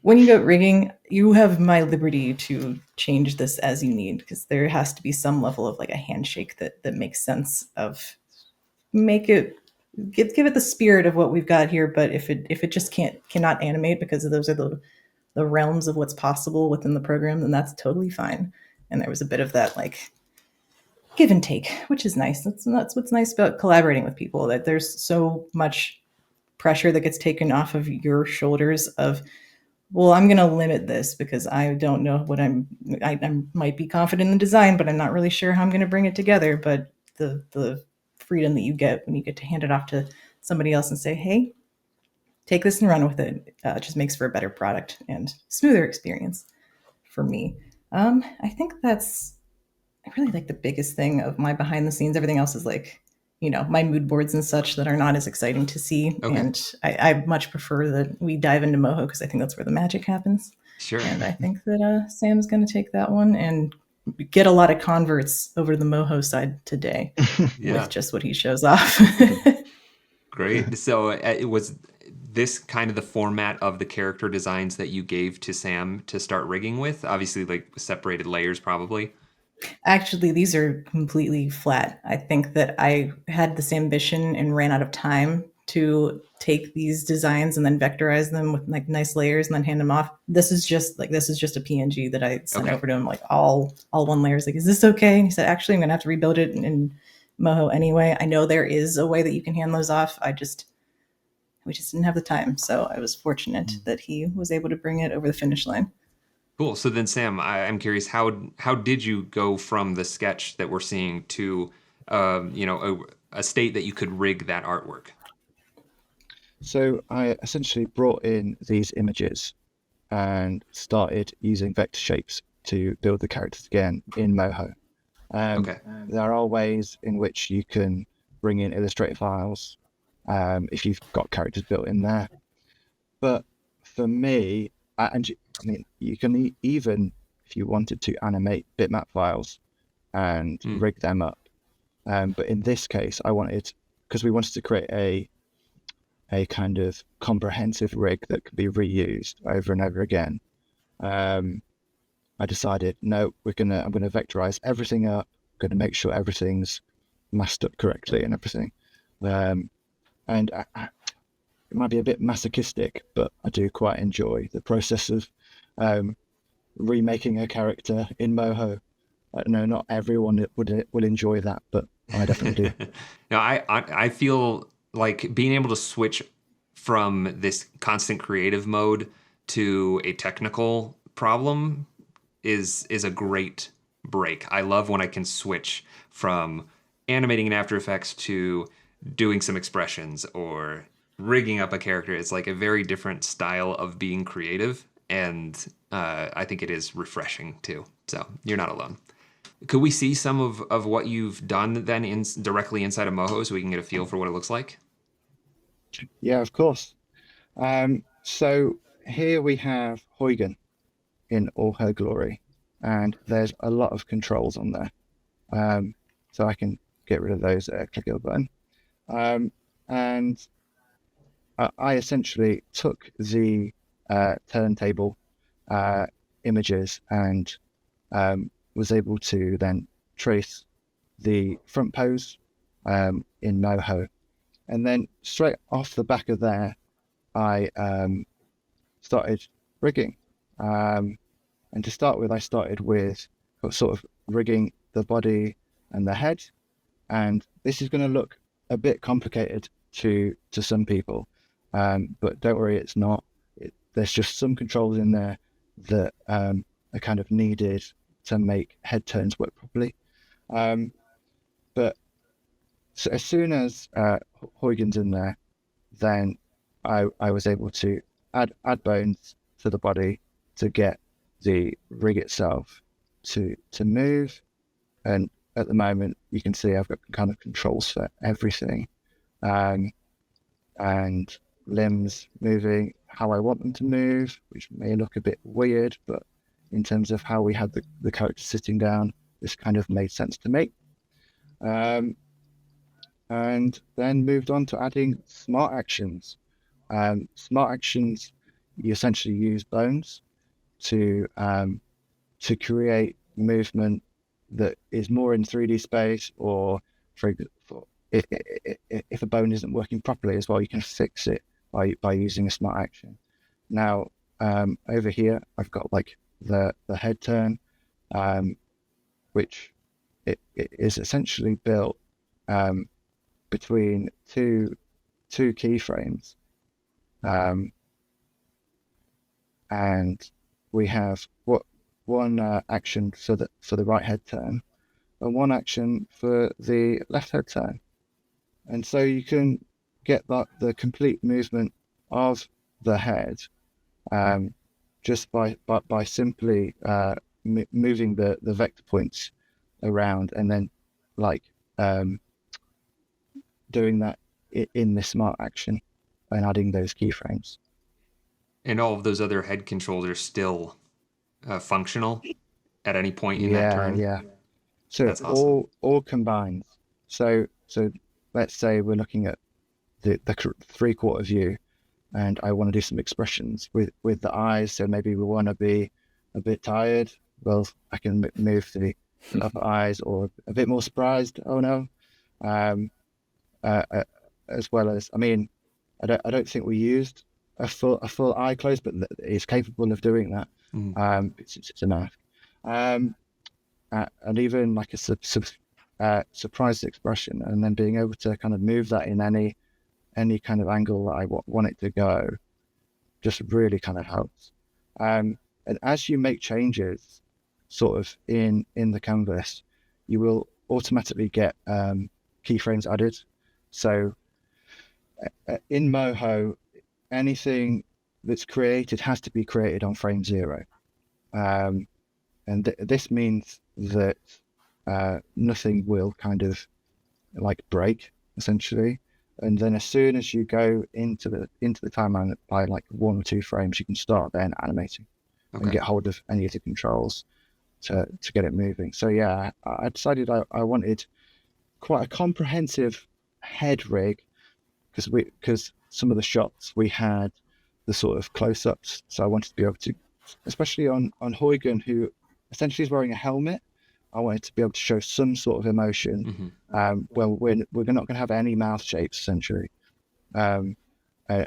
when you go rigging, you have my liberty to change this as you need, because there has to be some level of like a handshake that makes sense of give it the spirit of what we've got here. But if it just cannot animate because those are the realms of what's possible within the program, then that's totally fine. And there was a bit of that like give and take, which is nice. That's what's nice about collaborating with people, that there's so much pressure that gets taken off of your shoulders of, well, I'm going to limit this because I don't know what I might be confident in design, but I'm not really sure how I'm going to bring it together. But the freedom that you get when you get to hand it off to somebody else and say, hey, take this and run with it, just makes for a better product and smoother experience for me. I think that's really like the biggest thing of my behind the scenes. Everything else is like, my mood boards and such that are not as exciting to see. Okay. And I much prefer that we dive into Moho, because I think that's where the magic happens. Sure. And I think that Sam's going to take that one and get a lot of converts over to the Moho side today with just what he shows off. Great. So it was this kind of the format of the character designs that you gave to Sam to start rigging with? Obviously, like separated layers, probably. Actually, these are completely flat. I think that I had this ambition and ran out of time to take these designs and then vectorize them with like nice layers and then hand them off. This is just a PNG that I sent over to him, like all one layers. Like, is this okay? And he said, actually, I'm gonna have to rebuild it in Moho anyway. I know there is a way that you can hand those off. We just didn't have the time. So I was fortunate that he was able to bring it over the finish line. Cool. So then, Sam, I'm curious, how did you go from the sketch that we're seeing to, a state that you could rig that artwork? So I essentially brought in these images and started using vector shapes to build the characters again in Moho. There are ways in which you can bring in Illustrator files if you've got characters built in there. But for me, you can even, if you wanted to, animate bitmap files and rig them up. But in this case, because we wanted to create a kind of comprehensive rig that could be reused over and over again. I decided, no, I'm gonna vectorize everything up. I'm gonna make sure everything's masked up correctly and everything. And it might be a bit masochistic, but I do quite enjoy the process of remaking a character in Moho. I know not everyone will enjoy that, but I definitely do. No, I feel like being able to switch from this constant creative mode to a technical problem is a great break. I love when I can switch from animating in After Effects to doing some expressions or rigging up a character. It's like a very different style of being creative, and I think it is refreshing too. So you're not alone. Could we see some of what you've done then directly inside of Moho so we can get a feel for what it looks like? Yeah, of course. So here we have Huygen in all her glory, and there's a lot of controls on there. So I can get rid of those click a button. And I essentially took the turntable images and was able to then trace the front pose in Moho. And then straight off the back of there, I started rigging. And to start with, I started with sort of rigging the body and the head. And this is going to look a bit complicated to some people, but don't worry, it's not. There's just some controls in there that are kind of needed to make head turns work properly. But so as soon as Huygen's in there, then I was able to add bones to the body to get the rig itself to move. And at the moment, you can see I've got kind of controls for everything, and limbs moving how I want them to move, which may look a bit weird, but in terms of how we had the character sitting down, this kind of made sense to me. And then moved on to adding smart actions. Smart actions, you essentially use bones to create movement that is more in 3D space, or for if a bone isn't working properly as well, you can fix it by using a smart action. Now, over here, I've got like the head turn, which it is essentially built between two keyframes, and we have one action for the right head turn and one action for the left head turn, and so you can get the complete movement of the head just by simply moving the vector points around, and then doing that in the smart action and adding those keyframes. And all of those other head controls are still functional at any point in that turn? Yeah. So that's awesome. all combined. So let's say we're looking at the 3/4 view, and I want to do some expressions with the eyes. So maybe we want to be a bit tired. Well, I can move the upper eyes, or a bit more surprised. Oh no. As well as, I mean, I don't think we used a full eye close, but it's capable of doing that. It's a mask, and even like a surprised expression, and then being able to kind of move that in any kind of angle that I want it to go, just really kind of helps. And as you make changes, sort of in the canvas, you will automatically get keyframes added. So in Moho, anything that's created has to be created on frame 0. And this means that nothing will kind of like break, essentially. And then as soon as you go into the timeline by like 1 or 2 frames, you can start then animating and get hold of any of the controls to get it moving. So yeah, I decided I wanted quite a comprehensive head rig, because some of the shots we had the sort of close-ups, so I wanted to be able to, especially on Huygen, who essentially is wearing a helmet. I wanted to be able to show some sort of emotion. Well, we're not going to have any mouth shapes essentially, and I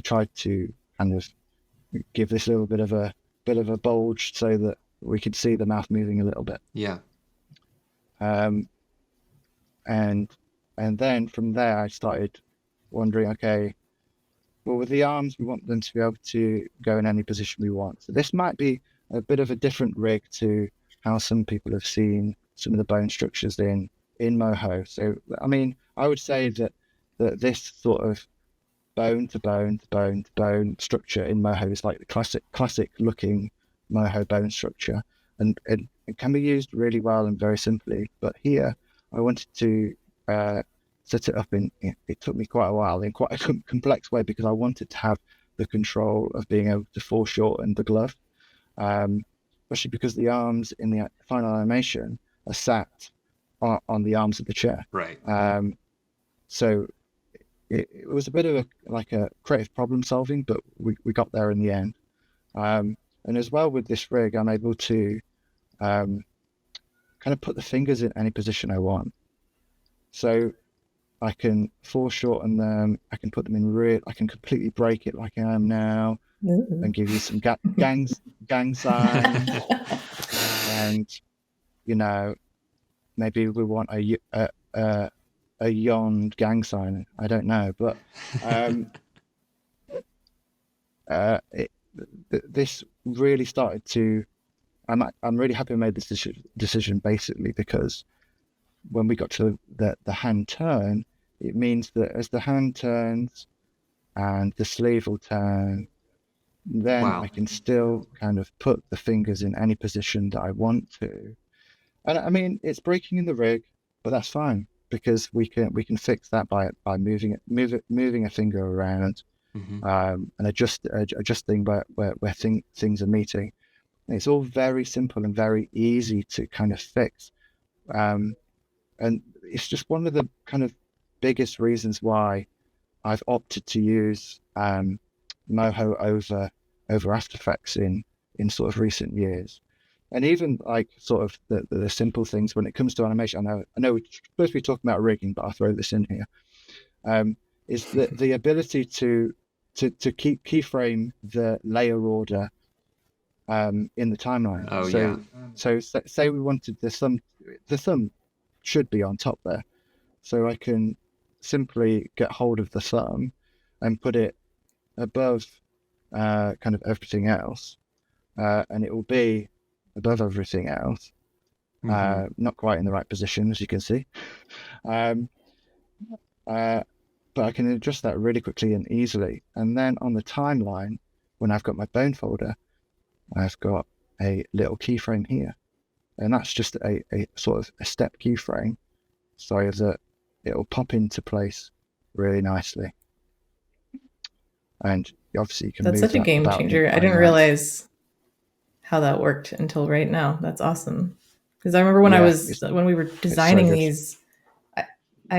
tried to kind of give this little bit of a bulge so that we could see the mouth moving a little bit. Yeah. And then from there I started wondering, okay, well, with the arms, we want them to be able to go in any position we want. So this might be a bit of a different rig to how some people have seen some of the bone structures in Moho. So, I mean, I would say that this sort of bone to bone to bone to bone structure in Moho is like the classic looking Moho bone structure, and it can be used really well and very simply. But here, I wanted to set it up it took me quite a while in quite a complex way, because I wanted to have the control of being able to foreshorten the glove, especially because the arms in the final animation are sat on the arms of the chair. Right. So it was a bit of a creative problem solving, but we got there in the end. And as well with this rig, I'm able to kind of put the fingers in any position I want. So I can foreshorten them. I can put them in I can completely break it like I am now, and give you some gang signs. And maybe we want a yawned gang sign. I don't know, but this really started to. I'm really happy I made this decision basically, because when we got to the hand turn, it means that as the hand turns and the sleeve will turn, then I can still kind of put the fingers in any position that I want to. And I mean, it's breaking in the rig, but that's fine, because we can fix that by moving a finger around, and adjusting where things are meeting. And it's all very simple and very easy to kind of fix. And it's just one of the kind of biggest reasons why I've opted to use Moho over After Effects in sort of recent years. And even like sort of the simple things when it comes to animation, I know we're supposed to be talking about rigging, but I'll throw this in here. Is the ability to keyframe the layer order in the timeline. So say we wanted the thumb should be on top there, so I can simply get hold of the thumb and put it above kind of everything else, and it will be above everything else, not quite in the right position, as you can see, but I can adjust that really quickly and easily. And then on the timeline, when I've got my bone folder, I've got a little keyframe here, and that's just a sort of a step keyframe, so that it'll pop into place really nicely. And obviously you can That's move such a that game about changer. I didn't realize how that worked until right now. That's awesome. Because I remember when we were designing these, I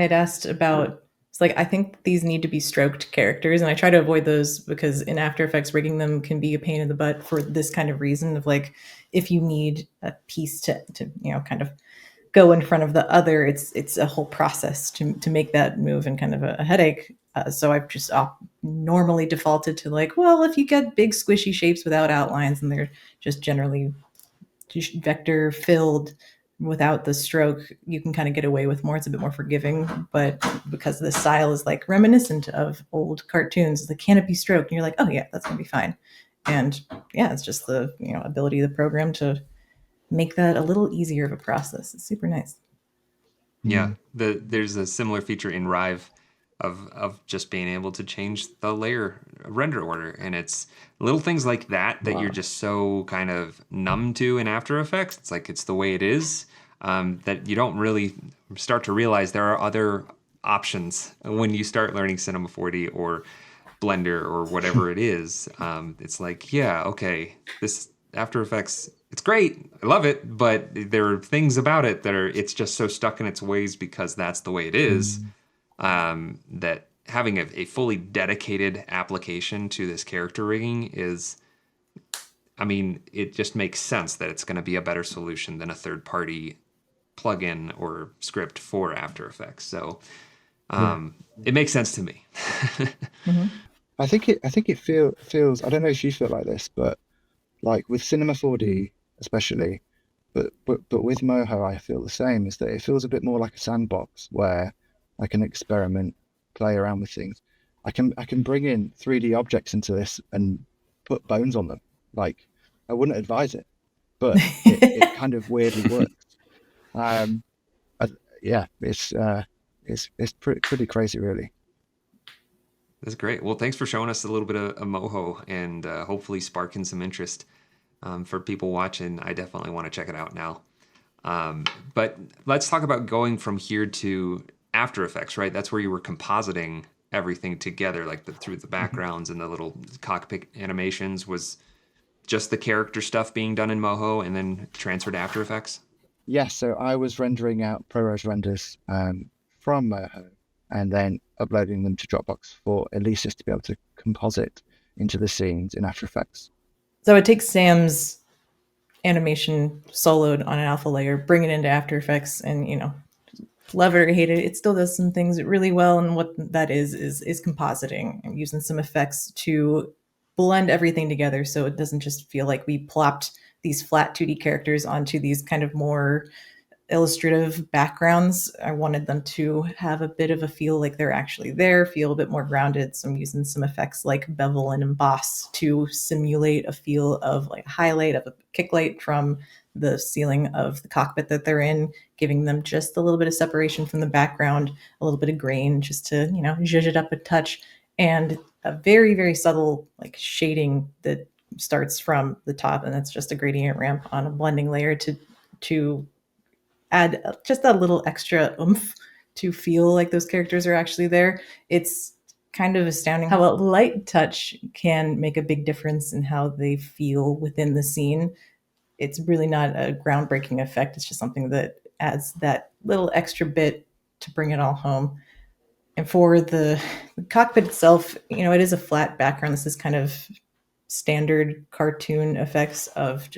had asked about, it's like, I think these need to be stroked characters, and I try to avoid those because in After Effects, rigging them can be a pain in the butt for this kind of reason of like, if you need a piece to kind of go in front of the other, it's a whole process to make that move, and kind of a headache. So I've just normally defaulted to like, well, if you get big squishy shapes without outlines and they're just generally vector filled without the stroke, you can kind of get away with more. It's a bit more forgiving. But because the style is like reminiscent of old cartoons, the canopy stroke, and you're like, oh yeah, that's gonna be fine. And yeah, it's just the ability of the program to make that a little easier of a process. It's super nice. Yeah, there's a similar feature in Rive of just being able to change the layer render order, and it's little things like that you're just so kind of numb to in After Effects. It's like it's the way it is, that you don't really start to realize there are other options when you start learning Cinema 4D or Blender or whatever it is. It's like, yeah, okay, this After Effects it's great. I love it, but there are things about it that it's just so stuck in its ways because that's the way it is. That having a fully dedicated application to this character rigging is, I mean, it just makes sense that it's going to be a better solution than a third-party plugin or script for After Effects. So it makes sense to me. I think it feels. I don't know if you feel like this, but like with Cinema 4D especially, but with Moho, I feel the same. Is that it feels a bit more like a sandbox where I can experiment, play around with things. I can bring in 3D objects into this and put bones on them. Like I wouldn't advise it, but it kind of weirdly works. Um, I, yeah, it's pretty crazy, really. That's great. Well, thanks for showing us a little bit of Moho and hopefully sparking some interest for people watching. I definitely want to check it out now. But let's talk about going from here to After Effects, right? That's where you were compositing everything together, like through the backgrounds and the little cockpit animations. Was just the character stuff being done in Moho and then transferred to After Effects? Yes, so I was rendering out ProRes renders from Moho and then uploading them to Dropbox for Elysis to be able to composite into the scenes in After Effects. So it takes Sam's animation soloed on an alpha layer, bring it into After Effects, and love it or hate it, it still does some things really well. And what that is compositing and using some effects to blend everything together, so it doesn't just feel like we plopped these flat 2D characters onto these kind of more illustrative backgrounds. I wanted them to have a bit of a feel like they're actually there, feel a bit more grounded. So I'm using some effects like bevel and emboss to simulate a feel of like a highlight of a kicklight from the ceiling of the cockpit that they're in, giving them just a little bit of separation from the background, a little bit of grain just to, zhuzh it up a touch, and a very, very subtle like shading that starts from the top, and that's just a gradient ramp on a blending layer to add just a little extra oomph to feel like those characters are actually there. It's kind of astounding how a light touch can make a big difference in how they feel within the scene. It's really not a groundbreaking effect. It's just something that adds that little extra bit to bring it all home. And for the cockpit itself, it is a flat background. This is kind of standard cartoon effects of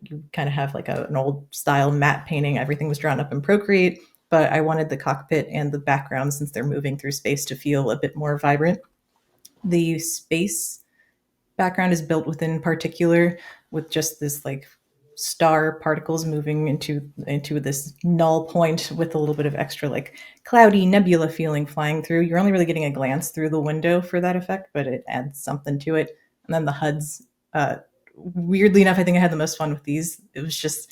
you kind of have like an old style matte painting. Everything was drawn up in Procreate, but I wanted the cockpit and the background, since they're moving through space, to feel a bit more vibrant. The space background is built within particular with just this like star particles moving into this null point with a little bit of extra like cloudy nebula feeling flying through. You're only really getting a glance through the window for that effect, but it adds something to it. And then the HUDs, weirdly enough, I think I had the most fun with these. It was just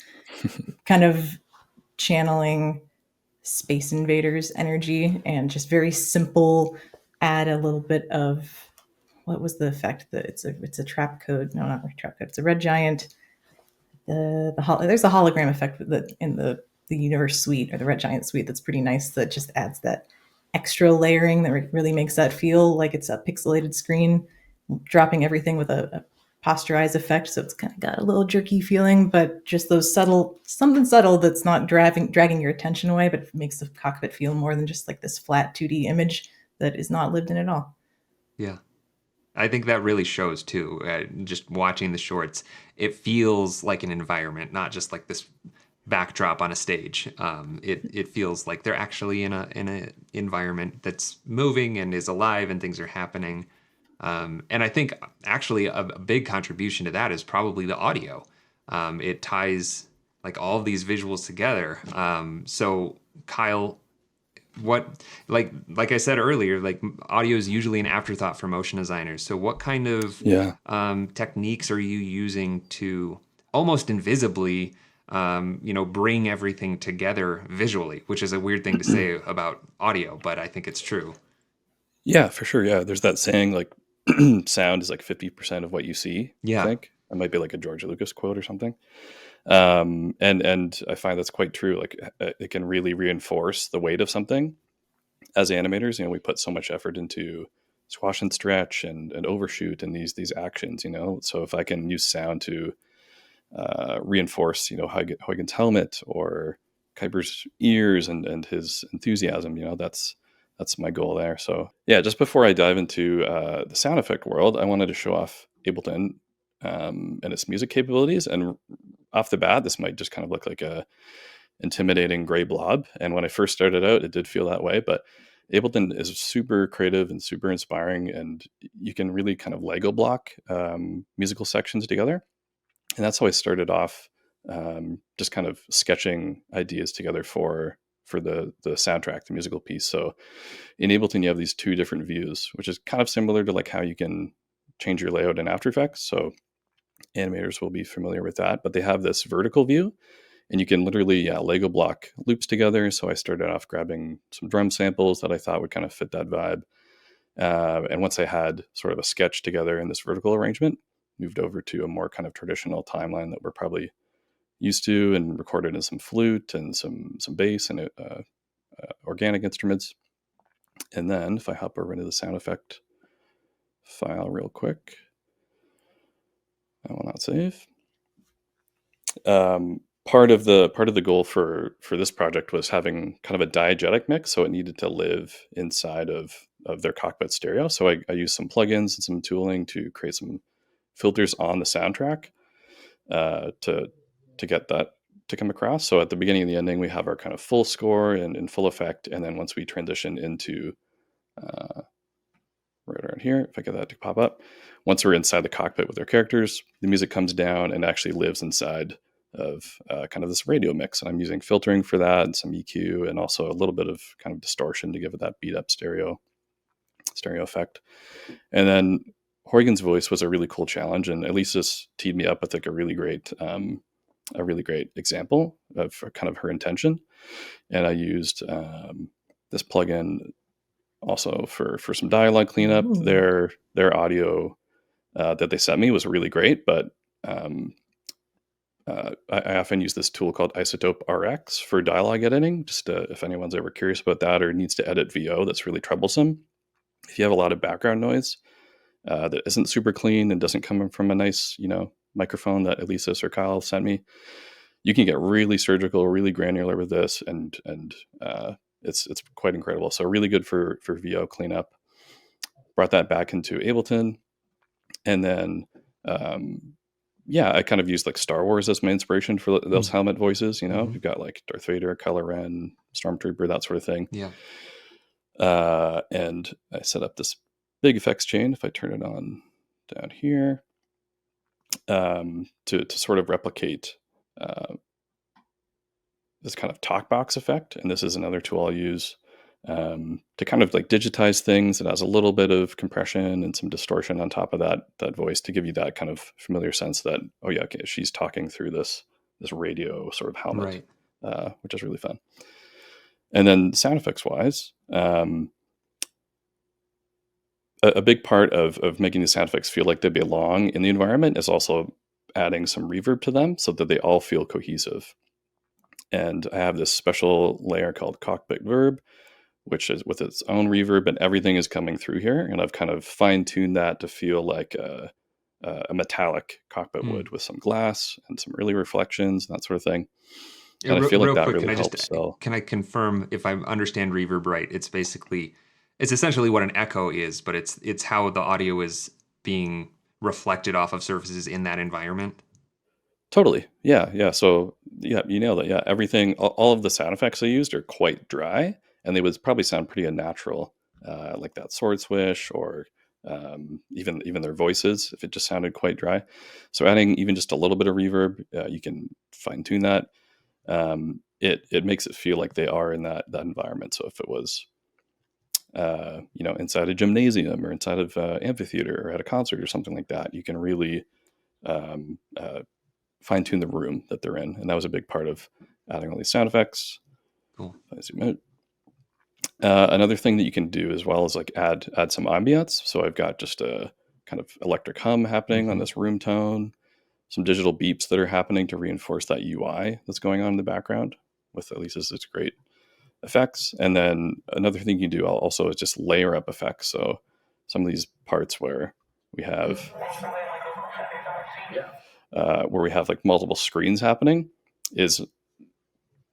kind of channeling Space Invaders energy and just very simple, add a little bit of, what was the effect that it's a trap code? No, not a trap code. It's a red giant. There's a hologram effect that in the universe suite or the red giant suite that's pretty nice, that just adds that extra layering that really makes that feel like it's a pixelated screen, dropping everything with a posterize effect, so it's kind of got a little jerky feeling, but just those something subtle that's not dragging your attention away, but makes the cockpit feel more than just like this flat 2D image that is not lived in at all. Yeah. I think that really shows too. Just watching the shorts, it feels like an environment, not just like this backdrop on a stage. It feels like they're actually in a environment that's moving and is alive and things are happening. And I think actually a big contribution to that is probably the audio. It ties like all of these visuals together. So Kyle, what like I said earlier, like audio is usually an afterthought for motion designers. So what kind of techniques are you using to almost invisibly bring everything together visually, which is a weird thing to say about audio, but I think it's true. Yeah, for sure. Yeah, there's that saying like sound is like 50% of what you see. Yeah. I think it might be like a George Lucas quote or something. And I find that's quite true. Like it can really reinforce the weight of something. As animators, we put so much effort into squash and stretch and overshoot and these actions, so if I can use sound to reinforce, Huygen's helmet or Kuiper's ears and his enthusiasm. That's my goal there. So yeah, just before I dive into the sound effect world, I wanted to show off Ableton and its music capabilities. And off the bat, this might just kind of look like a intimidating gray blob. And when I first started out, it did feel that way. But Ableton is super creative and super inspiring, and you can really kind of Lego block musical sections together. And that's how I started off, just kind of sketching ideas together for the soundtrack, the musical piece. So in Ableton, you have these two different views, which is kind of similar to like how you can change your layout in After Effects. So animators will be familiar with that, but they have this vertical view, and you can literally Lego block loops together. So I started off grabbing some drum samples that I thought would kind of fit that vibe. And once I had sort of a sketch together in this vertical arrangement, moved over to a more kind of traditional timeline that we're probably used to, and recorded in some flute and some bass and organic instruments. And then if I hop over into the sound effect file real quick, I will not save. Part of the goal for this project was having kind of a diegetic mix, so it needed to live inside of their cockpit stereo. So I used some plugins and some tooling to create some filters on the soundtrack to get that to come across. So at the beginning and the ending, we have our kind of full score and in full effect, and then once we transition into right around here, if I get that to pop up, once we're inside the cockpit with our characters, the music comes down and actually lives inside of kind of this radio mix. And I'm using filtering for that and some EQ, and also a little bit of kind of distortion to give it that beat up stereo effect. And then Huygen's voice was a really cool challenge, and Elisa's teed me up with like a really great example of kind of her intention. And I used this plugin also for some dialogue cleanup. Ooh. Their audio that they sent me was really great, but I often use this tool called Isotope RX for dialogue editing. Just if anyone's ever curious about that or needs to edit VO, that's really troublesome. If you have a lot of background noise that isn't super clean and doesn't come from a nice, microphone that Elisa or Kyle sent me, you can get really surgical, really granular with this, and it's quite incredible. So really good for VO cleanup. Brought that back into Ableton, and then I kind of used like Star Wars as my inspiration for those helmet voices. You've got like Darth Vader, Kylo Ren, Stormtrooper, that sort of thing. Yeah. And I set up this big effects chain. If I turn it on down here, to sort of replicate this kind of talk box effect. And this is another tool I'll use to kind of like digitize things. It has a little bit of compression and some distortion on top of that voice to give you that kind of familiar sense that, oh yeah, okay, she's talking through this radio sort of helmet, right. Which is really fun. And then sound effects wise, a big part of making the sound effects feel like they belong in the environment is also adding some reverb to them so that they all feel cohesive. And I have this special layer called Cockpit Verb, which is with its own reverb, and everything is coming through here. And I've kind of fine-tuned that to feel like a metallic cockpit would, with some glass and some early reflections and that sort of thing. And I feel like that really helps. Can I confirm if I understand reverb right? It's essentially what an echo is, but it's how the audio is being reflected off of surfaces in that environment. Totally. Yeah. So yeah, you nailed it. Yeah. Everything, all of the sound effects I used are quite dry, and they would probably sound pretty unnatural, like that sword swish or even their voices, if it just sounded quite dry. So adding even just a little bit of reverb, you can fine tune that. It makes it feel like they are in that environment. So if it was, inside a gymnasium or inside of amphitheater or at a concert or something like that, you can really fine tune the room that they're in. And that was a big part of adding all these sound effects. Cool. If I zoom out. Another thing that you can do as well is like add some ambience. So I've got just a kind of electric hum happening on this room tone, some digital beeps that are happening to reinforce that UI that's going on in the background with at least it's great effects. And then another thing you can do also is just layer up effects. So some of these parts where we have where we have like multiple screens happening is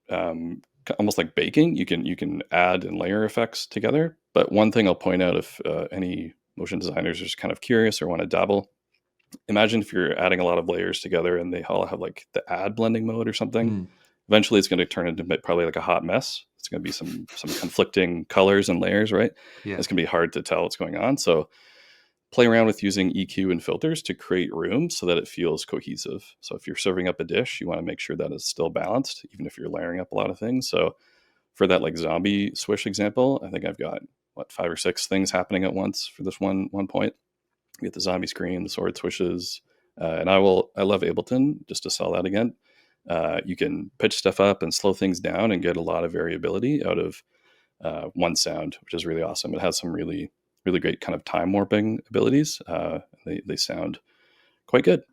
almost like baking. You can add and layer effects together. But one thing I'll point out, if any motion designers are just kind of curious or want to dabble, imagine if you're adding a lot of layers together and they all have like the add blending mode or something. Eventually it's going to turn into probably like a hot mess. It's going to be some conflicting colors and layers, right? Yeah. It's going to be hard to tell what's going on. So play around with using EQ and filters to create room so that it feels cohesive. So if you're serving up a dish, you want to make sure that it's still balanced, even if you're layering up a lot of things. So for that like zombie swish example, I think I've got 5 or 6 things happening at once for this one point. We get the zombie screen, the sword swishes, and I love Ableton, just to sell that again. You can pitch stuff up and slow things down and get a lot of variability out of one sound, which is really awesome. It has some really great kind of time warping abilities. They sound quite good.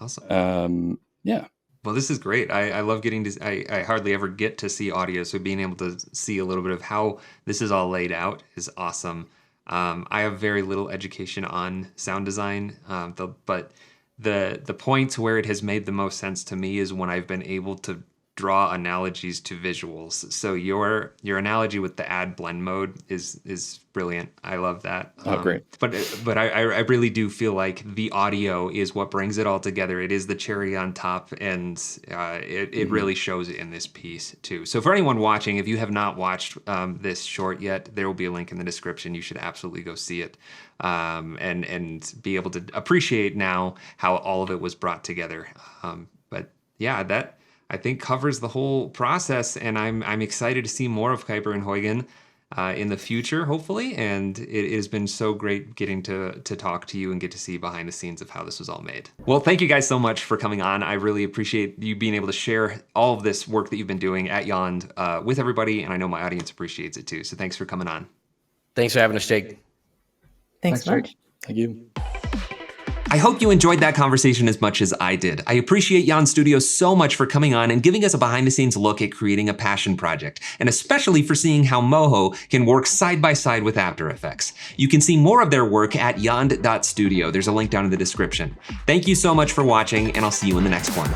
Awesome. Yeah. Well, this is great. I love getting to, I hardly ever get to see audio, so being able to see a little bit of how this is all laid out is awesome. I have very little education on sound design, but the points where it has made the most sense to me is when I've been able to draw analogies to visuals. So your analogy with the add blend mode is brilliant. I love that. Oh, great. But I really do feel like the audio is what brings it all together. It is the cherry on top, and it really shows it in this piece too. So for anyone watching, if you have not watched this short yet, there will be a link in the description. You should absolutely go see it and be able to appreciate now how all of it was brought together. But yeah, that I think covers the whole process, and I'm excited to see more of Kuiper and Huygen in the future, hopefully. And it has been so great getting to talk to you and get to see behind the scenes of how this was all made. Well, thank you guys so much for coming on. I really appreciate you being able to share all of this work that you've been doing at Yond with everybody, and I know my audience appreciates it too. So thanks for coming on. Thanks for having us, Jake. Thanks so much. Thank you. I hope you enjoyed that conversation as much as I did. I appreciate Yond Studio so much for coming on and giving us a behind-the-scenes look at creating a passion project, and especially for seeing how Moho can work side by side with After Effects. You can see more of their work at yond.studio. There's a link down in the description. Thank you so much for watching, and I'll see you in the next one.